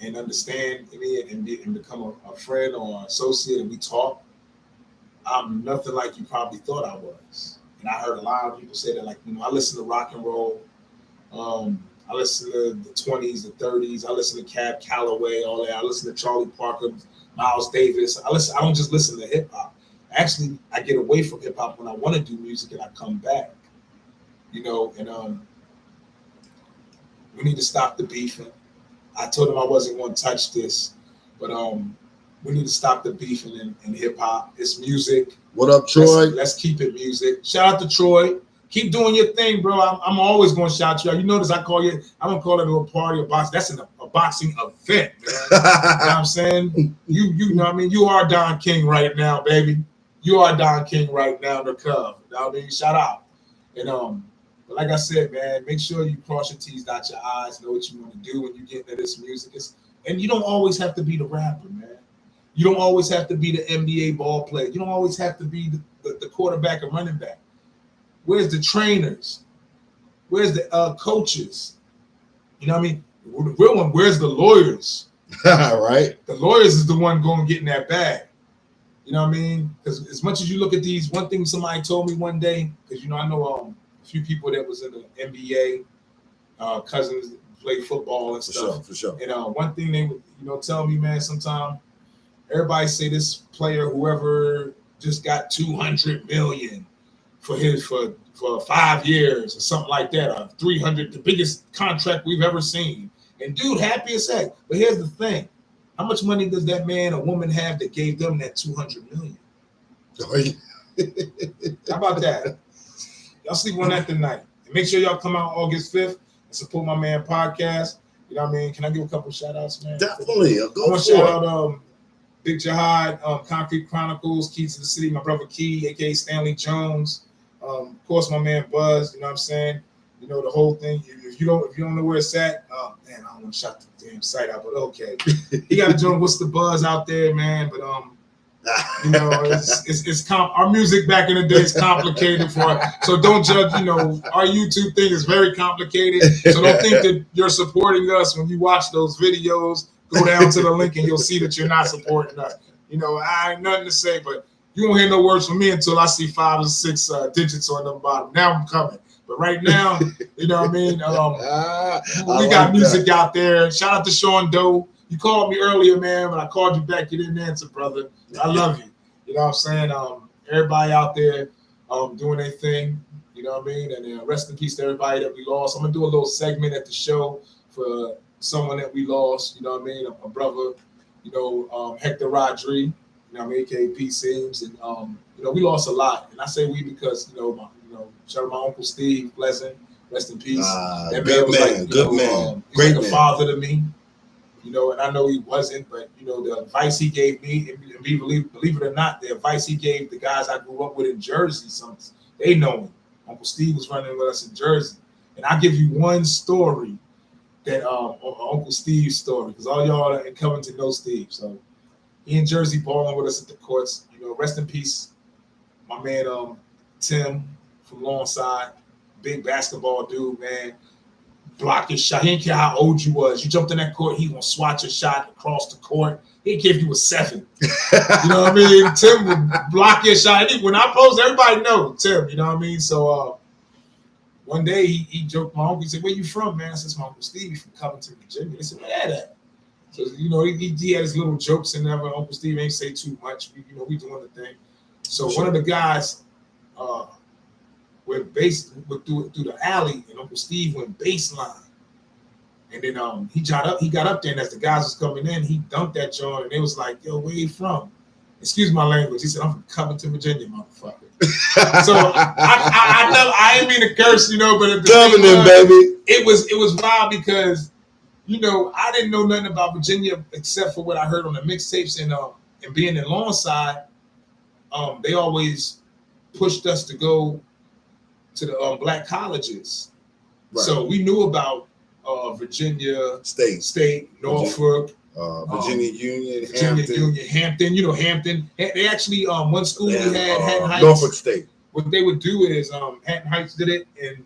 and understand me and become a friend or associate and we talk, I'm nothing like you probably thought I was. And I heard a lot of people say that, like, you know, I listen to rock and roll. I listen to the 20s, the 30s. I listen to Cab Calloway, all that. I listen to Charlie Parker, Miles Davis. I don't just listen to hip hop. Actually, I get away from hip hop when I want to do music and I come back. You know, and we need to stop the beefing. I told him I wasn't going to touch this, but we need to stop the beefing in hip hop. It's music. What up, Troy? Let's keep it music. Shout out to Troy. Keep doing your thing, bro. I'm always going to shout you out. You notice I don't call it a party or box. That's a boxing event, man. You know what I'm saying? You know what I mean? You are Don King right now, baby. You are Don King right now in the Cub. You know what I mean? Shout out. And but like I said, man, make sure you cross your T's, dot your I's, know what you want to do when you get into this music. And you don't always have to be the rapper, man. You don't always have to be the NBA ball player. You don't always have to be the quarterback and running back. Where's the trainers? Where's the coaches? You know what I mean? The real one, where's the lawyers? Right. The lawyers is the one going getting that bag. You know what I mean? Because as much as you look at these, one thing somebody told me one day, because I know a few people that was in the NBA, cousins play football and stuff. For sure. And one thing they would tell me, man, sometimes everybody say this player, whoever just got 200 million for 5 years or something like that, or 300, the biggest contract we've ever seen. And dude, happy as heck. But here's the thing. How much money does that man or woman have that gave them that 200 million? How about that? Y'all sleep on that tonight. And make sure y'all come out August 5th and support my man podcast. You know what I mean? Can I give a couple shout outs, man? Definitely. I want to shout out Big Jihad, Concrete Chronicles, Keys to the City, my brother Key, aka Stanley Jones. Of course, my man Buzz, you know what I'm saying? You know, the whole thing. If you don't know where it's at, man, I don't want to shout the damn site out, but okay. He got to join What's the Buzz out there, man. But it's our music back in the day is complicated so don't judge. Our YouTube thing is very complicated. So don't think that you're supporting us when you watch those videos. Go down to the link and you'll see that you're not supporting us. I ain't nothing to say, but you won't hear no words from me until I see 5 or 6 digits on the bottom. Now I'm coming. But right now, you know what I mean? We got music out there. Shout out to Sean Doe. You called me earlier, man, but I called you back. You didn't answer, brother. I love you. You know what I'm saying? Everybody out there doing their thing. You know what I mean? And rest in peace to everybody that we lost. I'm going to do a little segment at the show for someone that we lost. You know what I mean? A brother, Hector Rodri, I mean, aka P. Seams. And, we lost a lot. And I say we because, shout out my Uncle Steve Pleasant, rest in peace. That man was good man. Great like a father to me. And I know he wasn't, but the advice he gave me, and believe it or not, the advice he gave the guys I grew up with in Jersey, they know him. Uncle Steve was running with us in Jersey. And I'll give you one story that Uncle Steve's story, because all y'all are coming to know Steve. So he in Jersey balling with us at the courts. Rest in peace, my man Tim from Longside, big basketball dude, man. Block your shot. He didn't care how old you was. You jumped in that court, he gonna swat your shot across the court. He didn't care if you was 7. You know what I mean? Tim would block your shot. When I post, everybody know Tim. You know what I mean? So one day he joked my uncle. He said, "Where you from, man?" I said, "My Uncle Steve from Covington, Virginia." They said, "Where that?" So he had his little jokes and never. Uncle Steve ain't say too much. We doing the thing. So one of the guys went through the alley, and Uncle Steve went baseline. And then he got up there, and as the guys was coming in, he dunked that joint, and they was like, "Yo, where you from?" Excuse my language. He said, "I'm from Covington, Virginia, motherfucker." So I didn't mean to curse, but at the Covington, baby. It was wild because I didn't know nothing about Virginia except for what I heard on the mixtapes and being in Longside. They always pushed us to go to the black colleges, right. So we knew about Virginia State, Norfolk, Virginia Union, Hampton. Hampton. They actually one school we had Hampton Heights. Norfolk State. What they would do is Hampton Heights did it, and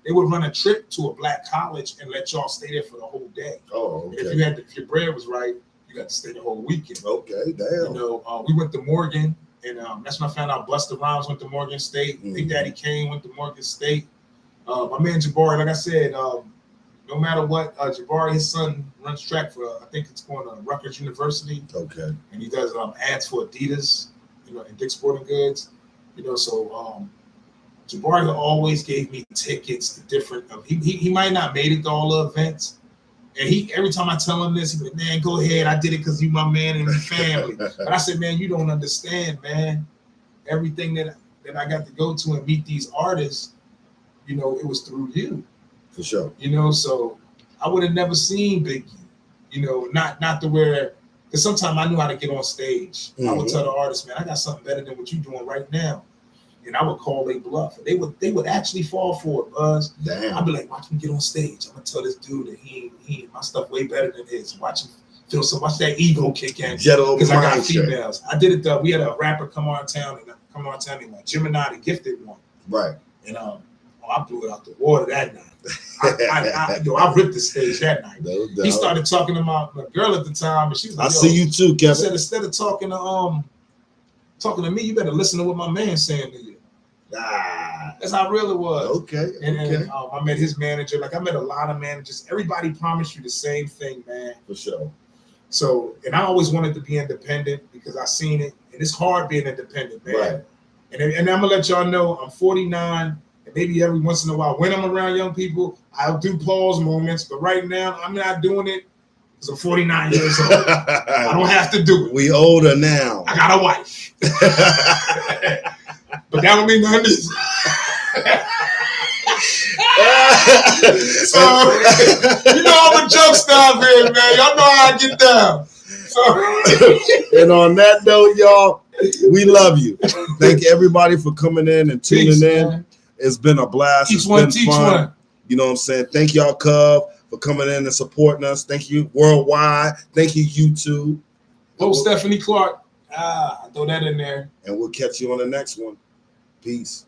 they would run a trip to a black college and let y'all stay there for the whole day. Oh, okay. And if your bread was right, you got to stay the whole weekend. Okay, damn. We went to Morgan. And that's when I found out Busta Rhymes went to Morgan State. Big Daddy Kane went to Morgan State. My man Jabari, like I said, no matter what, Jabari, his son runs track for, I think it's going to Rutgers University. Okay. And he does ads for Adidas, and Dick's Sporting Goods. So Jabari always gave me tickets to different. He might not made it to all the events. And every time I tell him this, he's like, "Man, go ahead. I did it because you my man and your family." But I said, "Man, you don't understand, man. Everything that I got to go to and meet these artists, it was through you." For sure. So I would have never seen Biggie, not to where, because sometimes I knew how to get on stage. Mm-hmm. I would tell the artist, "Man, I got something better than what you're doing right now." And I would call they bluff. They would actually fall for it, Buzz. Damn. I'd be like, "Watch him get on stage. I'm gonna tell this dude that he my stuff way better than his. Watch him watch that ego kick in because I got females." I did it. We had a rapper come on town named Gemini, the Gifted one. Right. And I blew it out the water that night. I ripped the stage that night. No doubt. He started talking to my girl at the time, and she was like, "I see you too, Kevin." He said, instead of talking to talking to me, you better listen to what my man's saying to you. Ah, That's how real it was. okay. And Okay. I met his manager. Like I met a lot of managers. Everybody promised you the same thing, man. For sure. So, and I always wanted to be independent because I seen it, and it's hard being independent, man. Right. And I'm gonna let y'all know I'm 49, and maybe every once in a while when I'm around young people, I'll do pause moments. But right now, I'm not doing it because I'm 49 years old. I don't have to do it. We older now. I got a wife, but that don't mean nothing. So you know I'm a jokester out here, man. Y'all know how I get down. So and on that note, y'all, we love you. Thank everybody for coming in and tuning peace, in. man. It's been a blast. Each It's one been teach fun. one. You know what I'm saying? Thank y'all, Cub, for coming in and supporting us. Thank you, Worldwide. Thank you, YouTube. Oh, Stephanie Clark. I throw that in there. And we'll catch you on the next one. Peace.